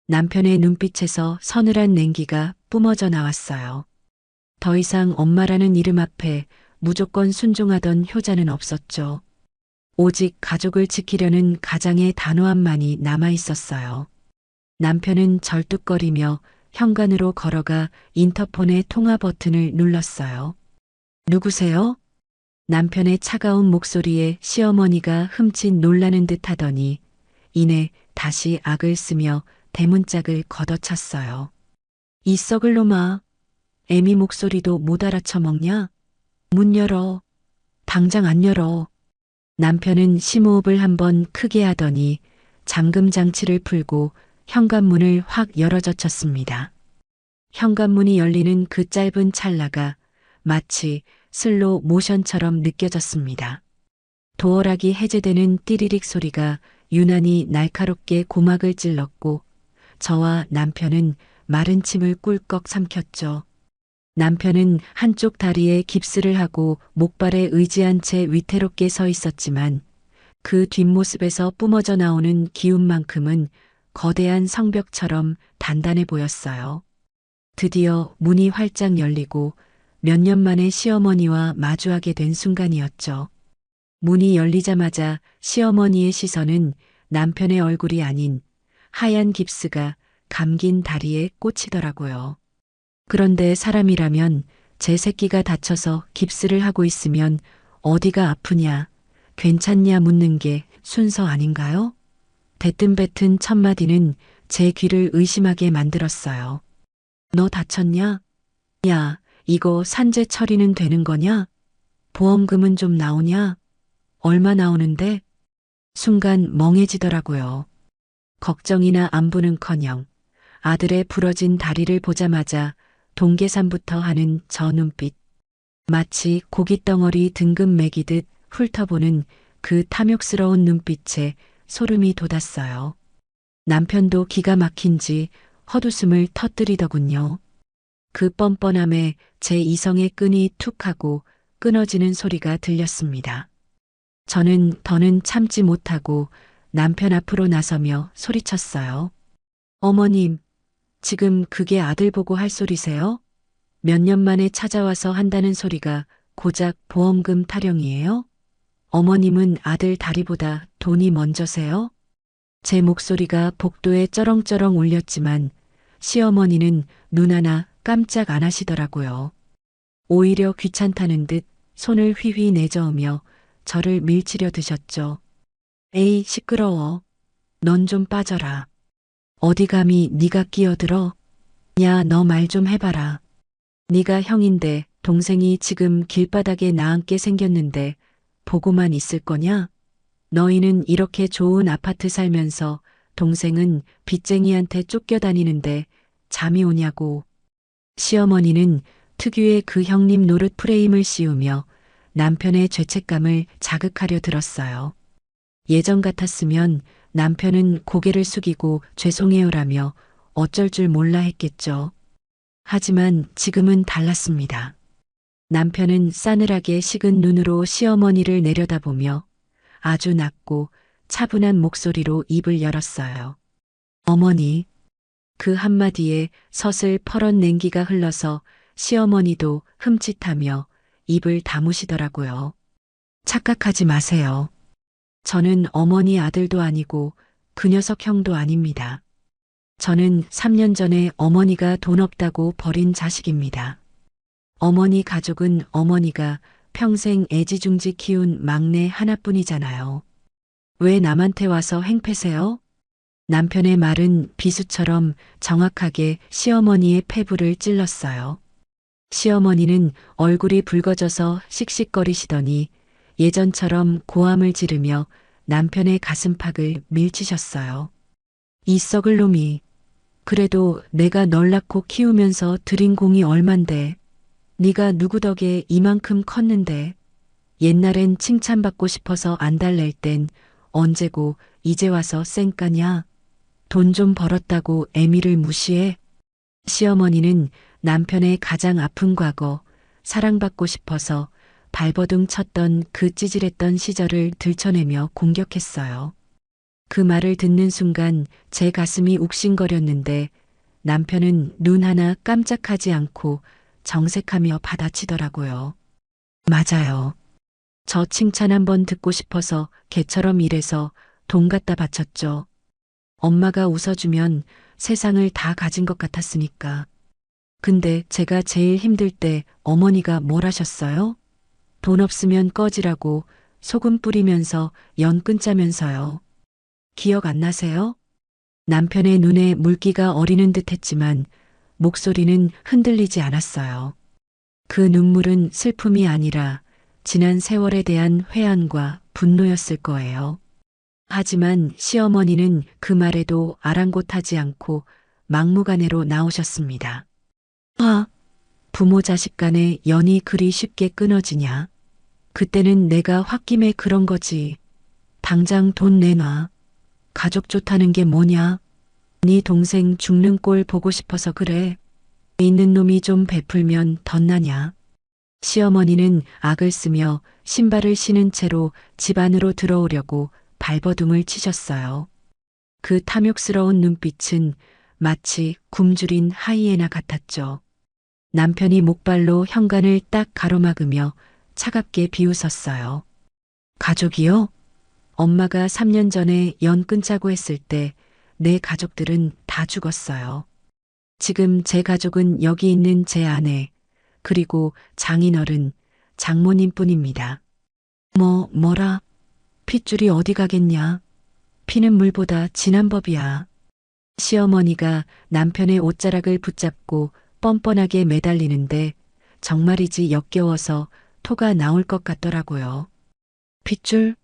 남편의 눈빛에서 서늘한 냉기가 뿜어져 나왔어요. 더 이상 엄마라는 이름 앞에 무조건 순종하던 효자는 없었죠. 오직 가족을 지키려는 가장의 단호함만이 남아 있었어요. 남편은 절뚝거리며 현관으로 걸어가 인터폰의 통화 버튼을 눌렀어요. 누구세요? 남편의 차가운 목소리에 시어머니가 흠칫 놀라는 듯 하더니 이내 다시 악을 쓰며 대문짝을 걷어찼어요. 이 썩을 놈아. 애미 목소리도 못 알아쳐먹냐? 문 열어. 당장 안 열어. 남편은 심호흡을 한번 크게 하더니 잠금 장치를 풀고 현관문을 확 열어젖혔습니다. 현관문이 열리는 그 짧은 찰나가 마치 슬로 모션처럼 느껴졌습니다. 도어락이 해제되는 띠리릭 소리가 유난히 날카롭게 고막을 찔렀고 저와 남편은 마른 침을 꿀꺽 삼켰죠. 남편은 한쪽 다리에 깁스를 하고 목발에 의지한 채 위태롭게 서 있었지만 그 뒷모습에서 뿜어져 나오는 기운만큼은 거대한 성벽처럼 단단해 보였어요. 드디어 문이 활짝 열리고 몇 년 만에 시어머니와 마주하게 된 순간이었죠. 문이 열리자마자 시어머니의 시선은 남편의 얼굴이 아닌 하얀 깁스가 감긴 다리에 꽂히더라고요. 그런데 사람이라면 제 새끼가 다쳐서 깁스를 하고 있으면 어디가 아프냐, 괜찮냐 묻는 게 순서 아닌가요? 대뜸뱉은 첫마디는 제 귀를 의심하게 만들었어요. 너 다쳤냐? 야, 이거 산재 처리는 되는 거냐? 보험금은 좀 나오냐? 얼마 나오는데? 순간 멍해지더라고요. 걱정이나 안부는커녕 아들의 부러진 다리를 보자마자 동계산부터 하는 저 눈빛. 마치 고깃덩어리 등급 매기듯 훑어보는 그 탐욕스러운 눈빛에 소름이 돋았어요. 남편도 기가 막힌지 헛웃음을 터뜨리더군요. 그 뻔뻔함에 제 이성의 끈이 툭 하고 끊어지는 소리가 들렸습니다. 저는 더는 참지 못하고 남편 앞으로 나서며 소리쳤어요. 어머님, 지금 그게 아들 보고 할 소리세요? 몇 년 만에 찾아와서 한다는 소리가 고작 보험금 타령이에요? 어머님은 아들 다리보다 돈이 먼저세요? 제 목소리가 복도에 쩌렁쩌렁 울렸지만 시어머니는 눈 하나 깜짝 안 하시더라고요. 오히려 귀찮다는 듯 손을 휘휘 내저으며 저를 밀치려 드셨죠. 에이, 시끄러워. 넌 좀 빠져라. 어디 감히 네가 끼어들어? 야, 너 말 좀 해봐라. 네가 형인데 동생이 지금 길바닥에 나앉게 생겼는데 보고만 있을 거냐? 너희는 이렇게 좋은 아파트 살면서 동생은 빚쟁이한테 쫓겨다니는데 잠이 오냐고. 시어머니는 특유의 그 형님 노릇 프레임을 씌우며 남편의 죄책감을 자극하려 들었어요. 예전 같았으면 남편은 고개를 숙이고 죄송해요라며 어쩔 줄 몰라 했겠죠. 하지만 지금은 달랐습니다. 남편은 싸늘하게 식은 눈으로 시어머니를 내려다보며 아주 낮고 차분한 목소리로 입을 열었어요. 어머니. 그 한마디에 서슬 퍼런 냉기가 흘러서 시어머니도 흠칫하며 입을 다무시더라고요. 착각하지 마세요. 저는 어머니 아들도 아니고 그 녀석 형도 아닙니다. 저는 3년 전에 어머니가 돈 없다고 버린 자식입니다. 어머니 가족은 어머니가 평생 애지중지 키운 막내 하나뿐이잖아요. 왜 남한테 와서 행패세요? 남편의 말은 비수처럼 정확하게 시어머니의 폐부를 찔렀어요. 시어머니는 얼굴이 붉어져서 씩씩거리시더니 예전처럼 고함을 지르며 남편의 가슴팍을 밀치셨어요. 이 썩을 놈이. 그래도 내가 널 낳고 키우면서 들인 공이 얼만데. 네가 누구 덕에 이만큼 컸는데. 옛날엔 칭찬받고 싶어서 안 달랠 땐 언제고 이제 와서 쌩까냐. 돈 좀 벌었다고 애미를 무시해. 시어머니는 남편의 가장 아픈 과거, 사랑받고 싶어서 발버둥 쳤던 그 찌질했던 시절을 들춰내며 공격했어요. 그 말을 듣는 순간 제 가슴이 욱신거렸는데 남편은 눈 하나 깜짝하지 않고 정색하며 받아치더라고요. 맞아요. 저 칭찬 한번 듣고 싶어서 개처럼 일해서 돈 갖다 바쳤죠. 엄마가 웃어주면 세상을 다 가진 것 같았으니까. 근데 제가 제일 힘들 때 어머니가 뭘 하셨어요? 돈 없으면 꺼지라고 소금 뿌리면서 연 끊자면서요. 기억 안 나세요? 남편의 눈에 물기가 어리는 듯 했지만 목소리는 흔들리지 않았어요. 그 눈물은 슬픔이 아니라 지난 세월에 대한 회한과 분노였을 거예요. 하지만 시어머니는 그 말에도 아랑곳하지 않고 막무가내로 나오셨습니다. 부모 자식 간의 연이 그리 쉽게 끊어지냐. 그때는 내가 홧김에 그런 거지. 당장 돈 내놔. 가족 좋다는 게 뭐냐. 네 동생 죽는 꼴 보고 싶어서 그래. 있는 놈이 좀 베풀면 덧나냐. 시어머니는 악을 쓰며 신발을 신은 채로 집 안으로 들어오려고 발버둥을 치셨어요. 그 탐욕스러운 눈빛은 마치 굶주린 하이에나 같았죠. 남편이 목발로 현관을 딱 가로막으며 차갑게 비웃었어요. 가족이요? 엄마가 3년 전에 연 끊자고 했을 때 내 가족들은 다 죽었어요. 지금 제 가족은 여기 있는 제 아내, 그리고 장인어른, 장모님뿐입니다. 뭐라? 핏줄이 어디 가겠냐? 피는 물보다 진한 법이야. 시어머니가 남편의 옷자락을 붙잡고 뻔뻔하게 매달리는데 정말이지 역겨워서 토가 나올 것 같더라고요. 핏줄?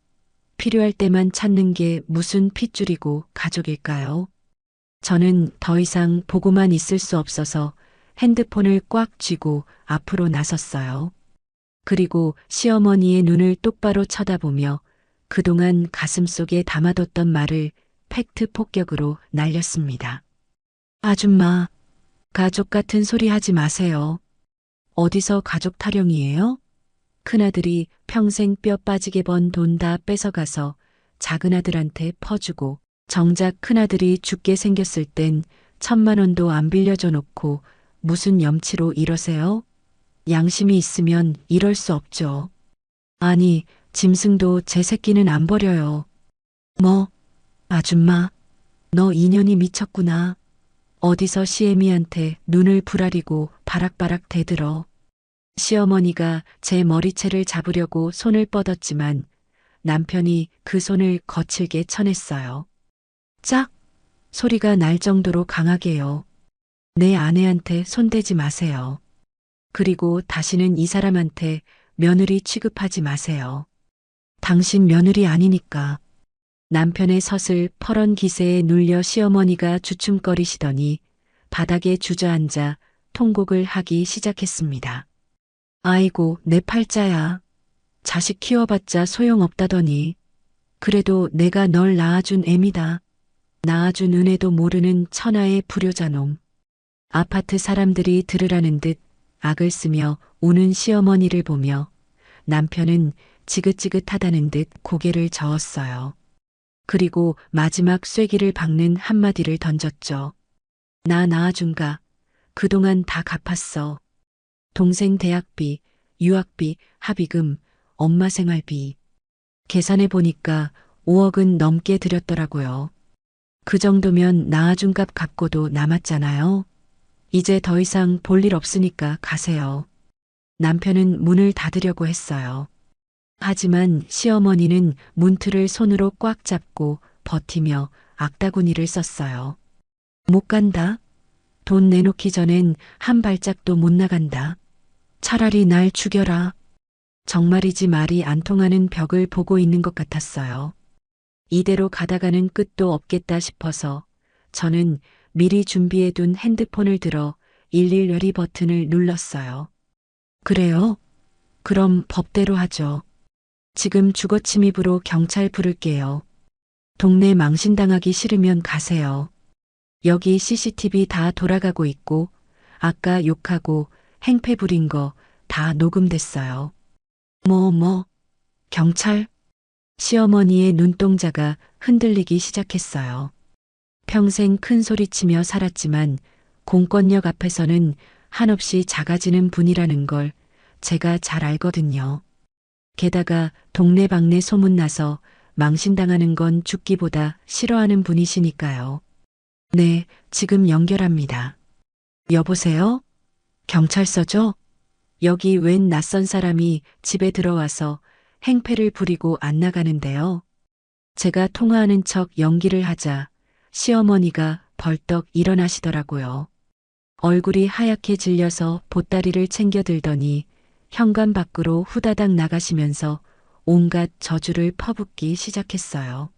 필요할 때만 찾는 게 무슨 핏줄이고 가족일까요? 저는 더 이상 보고만 있을 수 없어서 핸드폰을 꽉 쥐고 앞으로 나섰어요. 그리고 시어머니의 눈을 똑바로 쳐다보며 그동안 가슴속에 담아뒀던 말을 팩트 폭격으로 날렸습니다. 아줌마, 가족 같은 소리 하지 마세요. 어디서 가족 타령이에요? 큰아들이 평생 뼈 빠지게 번 돈 다 뺏어가서 작은아들한테 퍼주고 정작 큰아들이 죽게 생겼을 땐 1,000만 원도 안 빌려줘 놓고 무슨 염치로 이러세요? 양심이 있으면 이럴 수 없죠. 아니, 짐승도 제 새끼는 안 버려요. 아줌마, 너 인연이 미쳤구나. 어디서 시애미한테 눈을 부라리고 바락바락 대들어. 시어머니가 제 머리채를 잡으려고 손을 뻗었지만 남편이 그 손을 거칠게 쳐냈어요. 짝! 소리가 날 정도로 강하게요. 내 아내한테 손대지 마세요. 그리고 다시는 이 사람한테 며느리 취급하지 마세요. 당신 며느리 아니니까. 남편의 서슬 퍼런 기세에 눌려 시어머니가 주춤거리시더니 바닥에 주저앉아 통곡을 하기 시작했습니다. 아이고, 내 팔자야. 자식 키워봤자 소용없다더니. 그래도 내가 널 낳아준 애미다. 낳아준 은혜도 모르는 천하의 불효자놈. 아파트 사람들이 들으라는 듯 악을 쓰며 우는 시어머니를 보며 남편은 지긋지긋하다는 듯 고개를 저었어요. 그리고 마지막 쐐기를 박는 한마디를 던졌죠. 나 낳아준가. 그동안 다 갚았어. 동생 대학비, 유학비, 합의금, 엄마 생활비. 계산해 보니까 5억은 넘게 들였더라고요. 그 정도면 낳아준 값 갚고도 남았잖아요. 이제 더 이상 볼 일 없으니까 가세요. 남편은 문을 닫으려고 했어요. 하지만 시어머니는 문틀을 손으로 꽉 잡고 버티며 악다구니를 썼어요. 못 간다. 돈 내놓기 전엔 한 발짝도 못 나간다. 차라리 날 죽여라. 정말이지 말이 안 통하는 벽을 보고 있는 것 같았어요. 이대로 가다가는 끝도 없겠다 싶어서 저는 미리 준비해둔 핸드폰을 들어 112 버튼을 눌렀어요. 그래요? 그럼 법대로 하죠. 지금 주거침입으로 경찰 부를게요. 동네 망신당하기 싫으면 가세요. 여기 CCTV 다 돌아가고 있고 아까 욕하고 행패 부린 거 다 녹음됐어요. 경찰? 시어머니의 눈동자가 흔들리기 시작했어요. 평생 큰 소리치며 살았지만 공권력 앞에서는 한없이 작아지는 분이라는 걸 제가 잘 알거든요. 게다가 동네방네 소문나서 망신당하는 건 죽기보다 싫어하는 분이시니까요. 네, 지금 연결합니다. 여보세요? 경찰서죠? 여기 웬 낯선 사람이 집에 들어와서 행패를 부리고 안 나가는데요. 제가 통화하는 척 연기를 하자 시어머니가 벌떡 일어나시더라고요. 얼굴이 하얗게 질려서 보따리를 챙겨 들더니 현관 밖으로 후다닥 나가시면서 온갖 저주를 퍼붓기 시작했어요.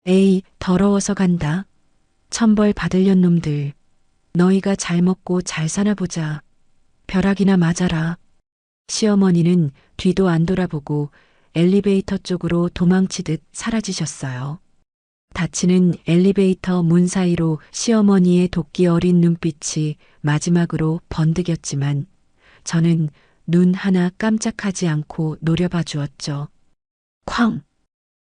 에이, 더러워서 간다. 천벌 받으련 놈들. 너희가 잘 먹고 잘 사나 보자. 벼락이나 맞아라. 시어머니는 뒤도 안 돌아보고 엘리베이터 쪽으로 도망치듯 사라지셨어요. 닫히는 엘리베이터 문 사이로 시어머니의 도끼 어린 눈빛이 마지막으로 번득였지만 저는 눈 하나 깜짝하지 않고 노려봐 주었죠. 쾅!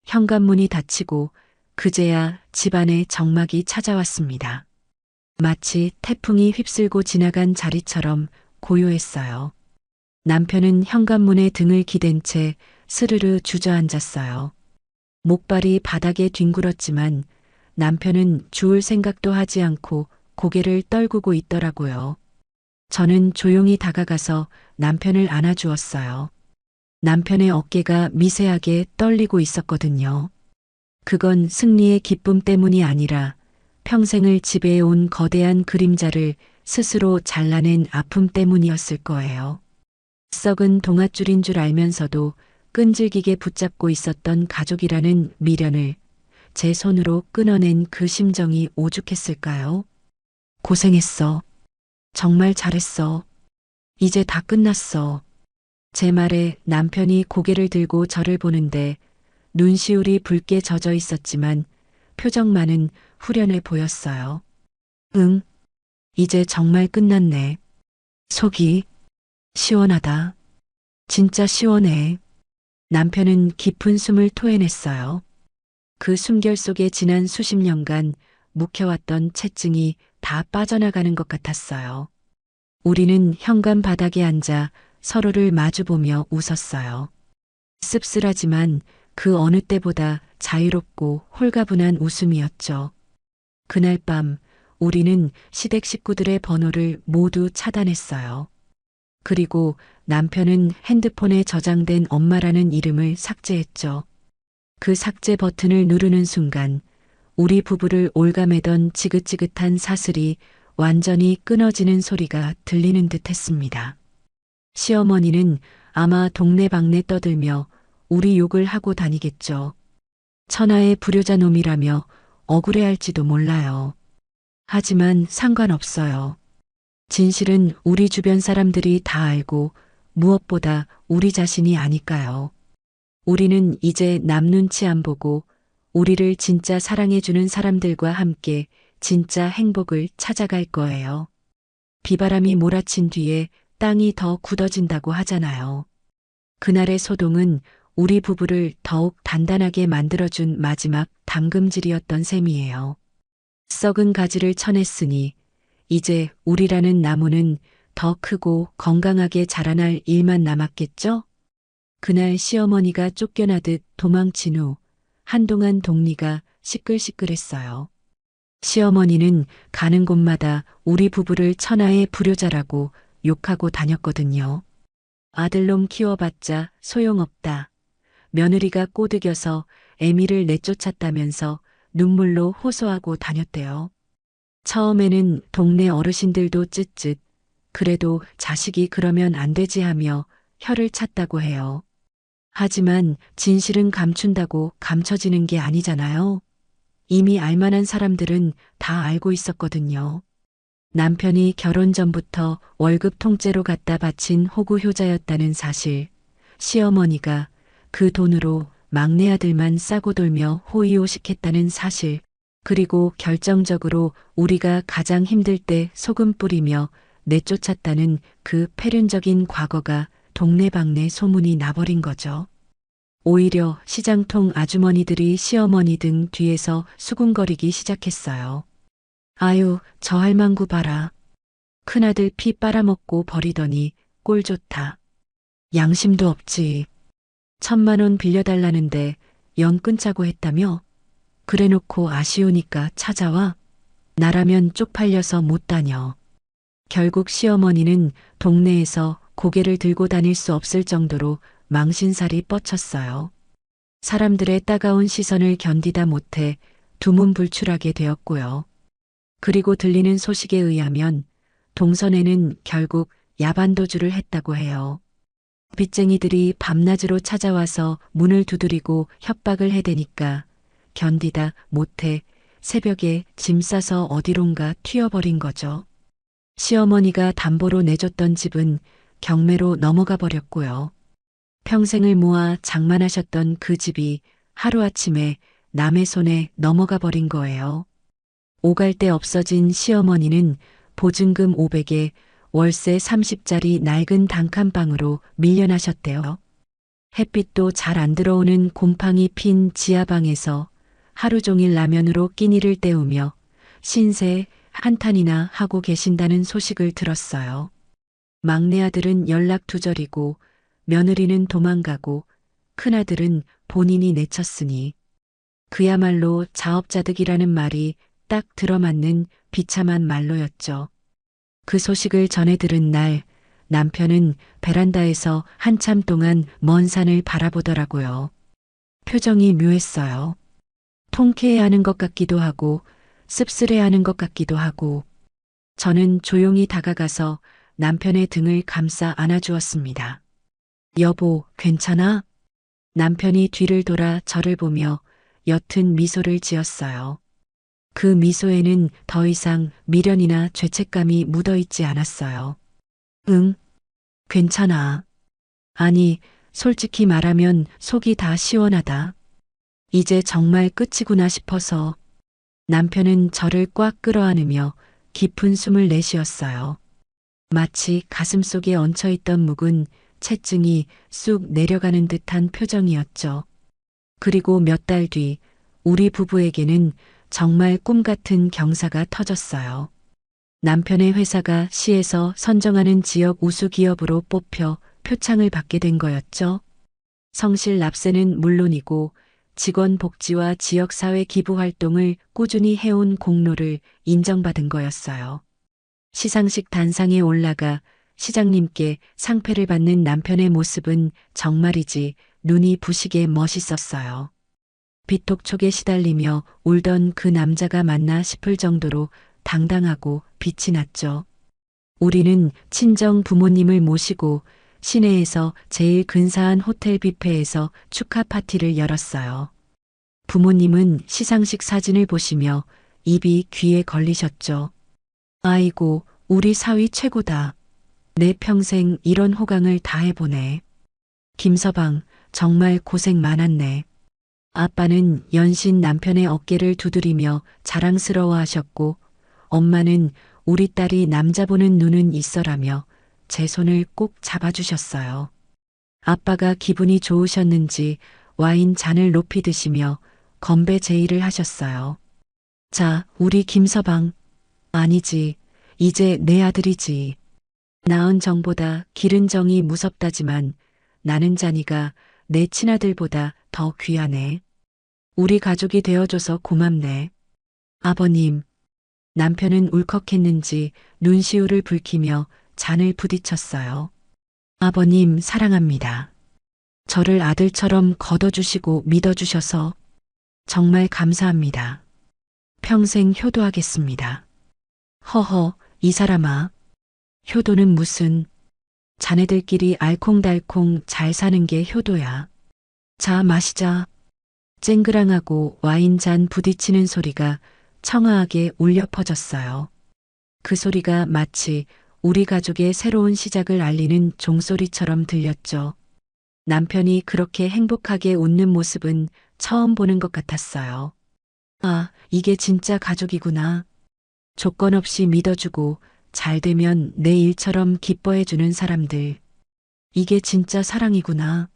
현관문이 닫히고 그제야 집안에 정막이 찾아왔습니다. 마치 태풍이 휩쓸고 지나간 자리처럼 고요했어요. 남편은 현관문에 등을 기댄 채 스르르 주저앉았어요. 목발이 바닥에 뒹굴었지만 남편은 주울 생각도 하지 않고 고개를 떨구고 있더라고요. 저는 조용히 다가가서 남편을 안아주었어요. 남편의 어깨가 미세하게 떨리고 있었거든요. 그건 승리의 기쁨 때문이 아니라 평생을 지배해온 거대한 그림자를 스스로 잘라낸 아픔 때문이었을 거예요. 썩은 동아줄인 줄 알면서도 끈질기게 붙잡고 있었던 가족이라는 미련을 제 손으로 끊어낸 그 심정이 오죽했을까요? 고생했어. 정말 잘했어. 이제 다 끝났어. 제 말에 남편이 고개를 들고 저를 보는데 눈시울이 붉게 젖어 있었지만 표정만은 후련해 보였어요. 응, 이제 정말 끝났네. 속이 시원하다. 진짜 시원해. 남편은 깊은 숨을 토해냈어요. 그 숨결 속에 지난 수십 년간 묵혀왔던 채증이 다 빠져나가는 것 같았어요. 우리는 현관 바닥에 앉아 서로를 마주보며 웃었어요. 씁쓸하지만 그 어느 때보다 자유롭고 홀가분한 웃음이었죠. 그날 밤 우리는 시댁 식구들의 번호를 모두 차단했어요. 그리고 남편은 핸드폰에 저장된 엄마라는 이름을 삭제했죠. 그 삭제 버튼을 누르는 순간 우리 부부를 올가매던 지긋지긋한 사슬이 완전히 끊어지는 소리가 들리는 듯 했습니다. 시어머니는 아마 동네방네 떠들며 우리 욕을 하고 다니겠죠. 천하의 불효자 놈이라며 억울해할지도 몰라요. 하지만 상관없어요. 진실은 우리 주변 사람들이 다 알고 무엇보다 우리 자신이 아니까요. 우리는 이제 남 눈치 안 보고 우리를 진짜 사랑해주는 사람들과 함께 진짜 행복을 찾아갈 거예요. 비바람이 몰아친 뒤에 땅이 더 굳어진다고 하잖아요. 그날의 소동은 우리 부부를 더욱 단단하게 만들어준 마지막 담금질이었던 셈이에요. 썩은 가지를 쳐냈으니 이제 우리라는 나무는 더 크고 건강하게 자라날 일만 남았겠죠? 그날 시어머니가 쫓겨나듯 도망친 후 한동안 동리가 시끌시끌했어요. 시어머니는 가는 곳마다 우리 부부를 천하의 불효자라고 욕하고 다녔거든요. 아들놈 키워봤자 소용없다. 며느리가 꼬드겨서 애미를 내쫓았다면서 눈물로 호소하고 다녔대요. 처음에는 동네 어르신들도 쯧쯧 그래도 자식이 그러면 안 되지 하며 혀를 찼다고 해요. 하지만 진실은 감춘다고 감춰지는 게 아니잖아요. 이미 알만한 사람들은 다 알고 있었거든요. 남편이 결혼 전부터 월급 통째로 갖다 바친 호구 효자였다는 사실, 시어머니가 그 돈으로 막내 아들만 싸고 돌며 호의호식했다는 사실, 그리고 결정적으로 우리가 가장 힘들 때 소금 뿌리며 내쫓았다는 그 패륜적인 과거가 동네방네 소문이 나버린 거죠. 오히려 시장통 아주머니들이 시어머니 등 뒤에서 수군거리기 시작했어요. 아유, 저 할망구 봐라. 큰아들 피 빨아먹고 버리더니 꼴 좋다. 양심도 없지. 1,000만 원 빌려달라는데 연 끊자고 했다며? 그래놓고 아쉬우니까 찾아와? 나라면 쪽팔려서 못 다녀. 결국 시어머니는 동네에서 고개를 들고 다닐 수 없을 정도로 망신살이 뻗쳤어요. 사람들의 따가운 시선을 견디다 못해 두문불출하게 되었고요. 그리고 들리는 소식에 의하면 동선에는 결국 야반도주를 했다고 해요. 빚쟁이들이 밤낮으로 찾아와서 문을 두드리고 협박을 해대니까 견디다 못해 새벽에 짐 싸서 어디론가 튀어버린 거죠. 시어머니가 담보로 내줬던 집은 경매로 넘어가 버렸고요. 평생을 모아 장만하셨던 그 집이 하루아침에 남의 손에 넘어가 버린 거예요. 오갈 데 없어진 시어머니는 보증금 500에 월세 30짜리 낡은 단칸방으로 밀려나셨대요. 햇빛도 잘 안 들어오는 곰팡이 핀 지하방에서 하루 종일 라면으로 끼니를 때우며 신세 한탄이나 하고 계신다는 소식을 들었어요. 막내 아들은 연락 두절이고 며느리는 도망가고 큰아들은 본인이 내쳤으니 그야말로 자업자득이라는 말이 딱 들어맞는 비참한 말로였죠. 그 소식을 전해 들은 날 남편은 베란다에서 한참 동안 먼 산을 바라보더라고요. 표정이 묘했어요. 통쾌해하는 것 같기도 하고 씁쓸해하는 것 같기도 하고 저는 조용히 다가가서 남편의 등을 감싸 안아주었습니다. 여보, 괜찮아? 남편이 뒤를 돌아 저를 보며 옅은 미소를 지었어요. 그 미소에는 더 이상 미련이나 죄책감이 묻어있지 않았어요. 응, 괜찮아. 아니, 솔직히 말하면 속이 다 시원하다. 이제 정말 끝이구나 싶어서. 남편은 저를 꽉 끌어안으며 깊은 숨을 내쉬었어요. 마치 가슴속에 얹혀있던 묵은 채증이 쑥 내려가는 듯한 표정이었죠. 그리고 몇 달 뒤 우리 부부에게는 정말 꿈 같은 경사가 터졌어요. 남편의 회사가 시에서 선정하는 지역 우수 기업으로 뽑혀 표창을 받게 된 거였죠. 성실 납세는 물론이고 직원 복지와 지역사회 기부 활동을 꾸준히 해온 공로를 인정받은 거였어요. 시상식 단상에 올라가 시장님께 상패를 받는 남편의 모습은 정말이지 눈이 부시게 멋있었어요. 비톡촉에 시달리며 울던 그 남자가 맞나 싶을 정도로 당당하고 빛이 났죠. 우리는 친정 부모님을 모시고 시내에서 제일 근사한 호텔 뷔페에서 축하 파티를 열었어요. 부모님은 시상식 사진을 보시며 입이 귀에 걸리셨죠. 아이고, 우리 사위 최고다. 내 평생 이런 호강을 다 해보네. 김서방, 정말 고생 많았네. 아빠는 연신 남편의 어깨를 두드리며 자랑스러워하셨고 엄마는 우리 딸이 남자 보는 눈은 있어라며 제 손을 꼭 잡아주셨어요. 아빠가 기분이 좋으셨는지 와인 잔을 높이 드시며 건배 제의를 하셨어요. 자, 우리 김서방. 아니지, 이제 내 아들이지. 낳은 정보다 기른 정이 무섭다지만 나는 자니가 내 친아들보다 더 귀하네. 우리 가족이 되어줘서 고맙네. 아버님. 남편은 울컥했는지 눈시울을 붉히며 잔을 부딪혔어요. 아버님 사랑합니다. 저를 아들처럼 걷어주시고 믿어주셔서 정말 감사합니다. 평생 효도하겠습니다. 허허, 이 사람아. 효도는 무슨. 자네들끼리 알콩달콩 잘 사는 게 효도야. 자, 마시자. 쨍그랑하고 와인잔 부딪히는 소리가 청아하게 울려 퍼졌어요. 그 소리가 마치 우리 가족의 새로운 시작을 알리는 종소리처럼 들렸죠. 남편이 그렇게 행복하게 웃는 모습은 처음 보는 것 같았어요. 아, 이게 진짜 가족이구나. 조건 없이 믿어주고 잘 되면 내 일처럼 기뻐해주는 사람들. 이게 진짜 사랑이구나.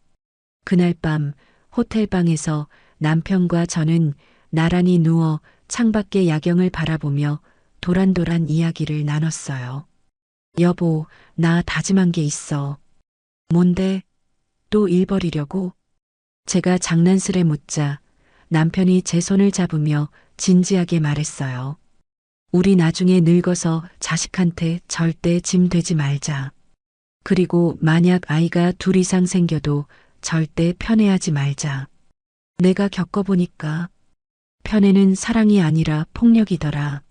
그날 밤 호텔방에서 남편과 저는 나란히 누워 창밖의 야경을 바라보며 도란도란 이야기를 나눴어요. 여보, 나 다짐한 게 있어. 뭔데? 또 일 벌이려고? 제가 장난스레 묻자 남편이 제 손을 잡으며 진지하게 말했어요. 우리 나중에 늙어서 자식한테 절대 짐 되지 말자. 그리고 만약 아이가 둘 이상 생겨도 절대 편애하지 말자. 내가 겪어보니까 편애는 사랑이 아니라 폭력이더라.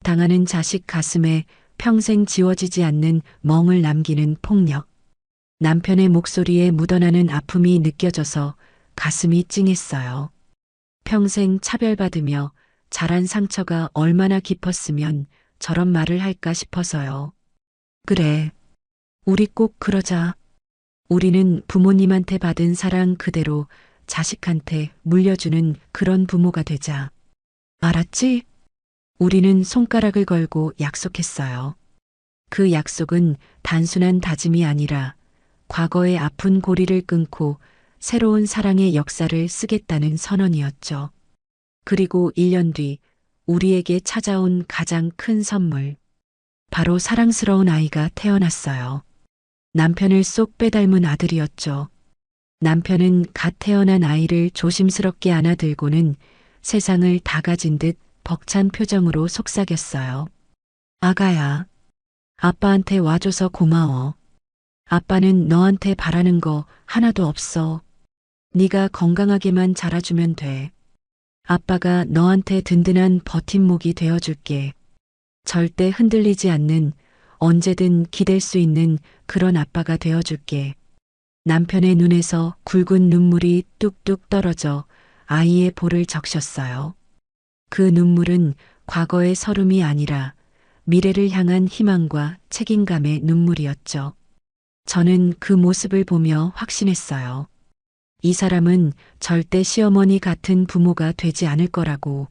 당하는 자식 가슴에 평생 지워지지 않는 멍을 남기는 폭력. 남편의 목소리에 묻어나는 아픔이 느껴져서 가슴이 찡했어요. 평생 차별받으며 자란 상처가 얼마나 깊었으면 저런 말을 할까 싶어서요. 그래. 우리 꼭 그러자. 우리는 부모님한테 받은 사랑 그대로 자식한테 물려주는 그런 부모가 되자. 알았지? 우리는 손가락을 걸고 약속했어요. 그 약속은 단순한 다짐이 아니라 과거의 아픈 고리를 끊고 새로운 사랑의 역사를 쓰겠다는 선언이었죠. 그리고 1년 뒤 우리에게 찾아온 가장 큰 선물. 바로 사랑스러운 아이가 태어났어요. 남편을 쏙 빼닮은 아들이었죠. 남편은 갓 태어난 아이를 조심스럽게 안아들고는 세상을 다 가진 듯 벅찬 표정으로 속삭였어요. 아가야, 아빠한테 와줘서 고마워. 아빠는 너한테 바라는 거 하나도 없어. 네가 건강하게만 자라주면 돼. 아빠가 너한테 든든한 버팀목이 되어줄게. 절대 흔들리지 않는, 언제든 기댈 수 있는 그런 아빠가 되어줄게. 남편의 눈에서 굵은 눈물이 뚝뚝 떨어져 아이의 볼을 적셨어요. 그 눈물은 과거의 서름이 아니라 미래를 향한 희망과 책임감의 눈물이었죠. 저는 그 모습을 보며 확신했어요. 이 사람은 절대 시어머니 같은 부모가 되지 않을 거라고.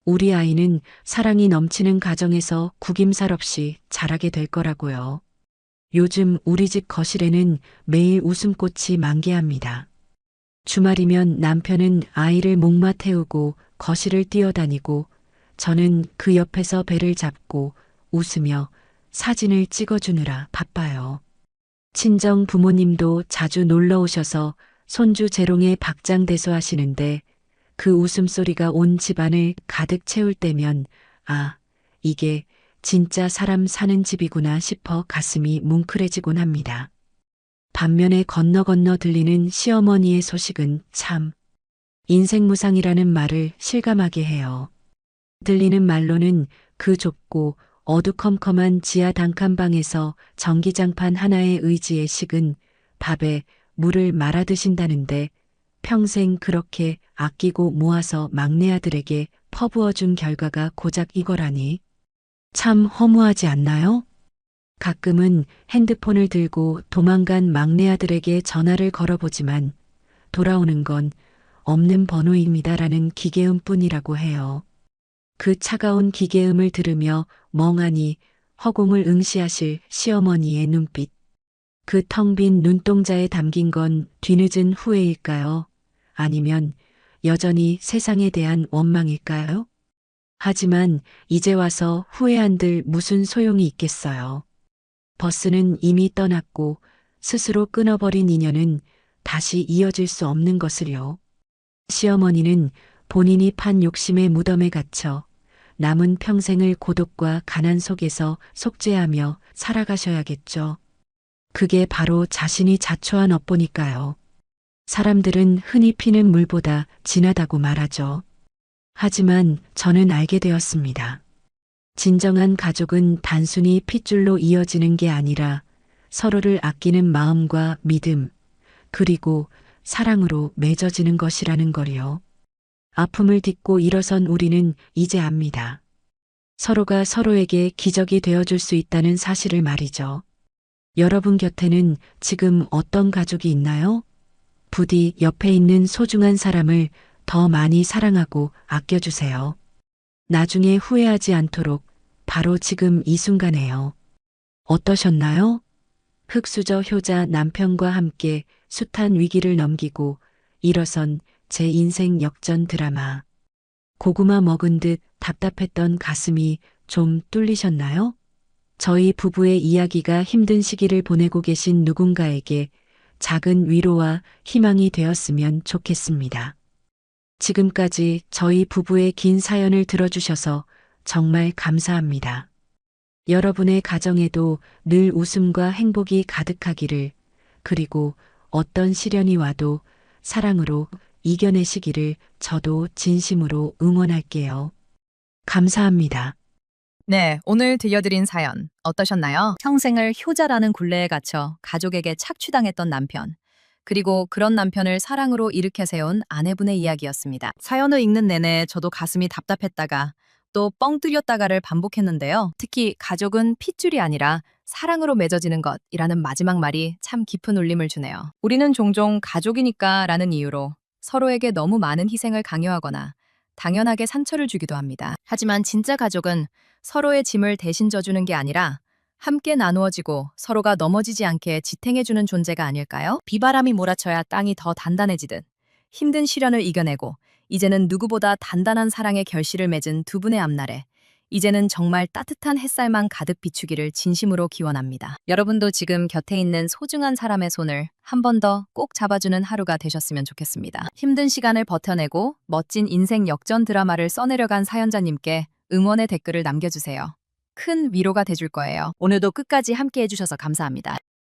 우리 아이는 사랑이 넘치는 가정에서 구김살 없이 자라게 될 거라고요. 요즘 우리 집 거실에는 매일 웃음꽃이 만개합니다. 주말이면 남편은 아이를 목마 태우고 거실을 뛰어다니고 저는 그 옆에서 배를 잡고 웃으며 사진을 찍어주느라 바빠요. 친정 부모님도 자주 놀러 오셔서 손주 재롱에 박장대소하시는데 그 웃음소리가 온 집안을 가득 채울 때면 아, 이게 진짜 사람 사는 집이구나 싶어 가슴이 뭉클해지곤 합니다. 반면에 건너 들리는 시어머니의 소식은 참 인생무상이라는 말을 실감하게 해요. 들리는 말로는 그 좁고 어두컴컴한 지하 단칸방에서 전기장판 하나의 의지에 식은 밥에 물을 말아 드신다는데 평생 그렇게 아끼고 모아서 막내 아들에게 퍼부어준 결과가 고작 이거라니. 참 허무하지 않나요? 가끔은 핸드폰을 들고 도망간 막내 아들에게 전화를 걸어보지만 돌아오는 건 없는 번호입니다라는 기계음 뿐이라고 해요. 그 차가운 기계음을 들으며 멍하니 허공을 응시하실 시어머니의 눈빛. 그 텅 빈 눈동자에 담긴 건 뒤늦은 후회일까요? 아니면 여전히 세상에 대한 원망일까요? 하지만 이제 와서 후회한들 무슨 소용이 있겠어요. 버스는 이미 떠났고 스스로 끊어버린 인연은 다시 이어질 수 없는 것을요. 시어머니는 본인이 판 욕심의 무덤에 갇혀 남은 평생을 고독과 가난 속에서 속죄하며 살아가셔야겠죠. 그게 바로 자신이 자초한 업보니까요. 사람들은 흔히 피는 물보다 진하다고 말하죠. 하지만 저는 알게 되었습니다. 진정한 가족은 단순히 핏줄로 이어지는 게 아니라 서로를 아끼는 마음과 믿음, 그리고 사랑으로 맺어지는 것이라는 걸요. 아픔을 딛고 일어선 우리는 이제 압니다. 서로가 서로에게 기적이 되어줄 수 있다는 사실을 말이죠. 여러분 곁에는 지금 어떤 가족이 있나요? 부디 옆에 있는 소중한 사람을 더 많이 사랑하고 아껴주세요. 나중에 후회하지 않도록 바로 지금 이 순간에요. 어떠셨나요? 흑수저 효자 남편과 함께 숱한 위기를 넘기고 일어선 제 인생 역전 드라마. 고구마 먹은 듯 답답했던 가슴이 좀 뚫리셨나요? 저희 부부의 이야기가 힘든 시기를 보내고 계신 누군가에게 작은 위로와 희망이 되었으면 좋겠습니다. 지금까지 저희 부부의 긴 사연을 들어주셔서 정말 감사합니다. 여러분의 가정에도 늘 웃음과 행복이 가득하기를, 그리고 어떤 시련이 와도 사랑으로 이겨내시기를 저도 진심으로 응원할게요. 감사합니다. 네, 오늘 들려드린 사연 어떠셨나요? 평생을 효자라는 굴레에 갇혀 가족에게 착취당했던 남편, 그리고 그런 남편을 사랑으로 일으켜 세운 아내분의 이야기였습니다. 사연을 읽는 내내 저도 가슴이 답답했다가 또 뻥 뚫렸다가를 반복했는데요. 특히 가족은 핏줄이 아니라 사랑으로 맺어지는 것이라는 마지막 말이 참 깊은 울림을 주네요. 우리는 종종 가족이니까 라는 이유로 서로에게 너무 많은 희생을 강요하거나 당연하게 상처를 주기도 합니다. 하지만 진짜 가족은 서로의 짐을 대신 져주는 게 아니라 함께 나누어지고 서로가 넘어지지 않게 지탱해주는 존재가 아닐까요? 비바람이 몰아쳐야 땅이 더 단단해지듯 힘든 시련을 이겨내고 이제는 누구보다 단단한 사랑의 결실을 맺은 두 분의 앞날에 이제는 정말 따뜻한 햇살만 가득 비추기를 진심으로 기원합니다. 여러분도 지금 곁에 있는 소중한 사람의 손을 한 번 더 꼭 잡아주는 하루가 되셨으면 좋겠습니다. 힘든 시간을 버텨내고 멋진 인생 역전 드라마를 써내려간 사연자님께 응원의 댓글을 남겨주세요. 큰 위로가 돼줄 거예요. 오늘도 끝까지 함께 해주셔서 감사합니다.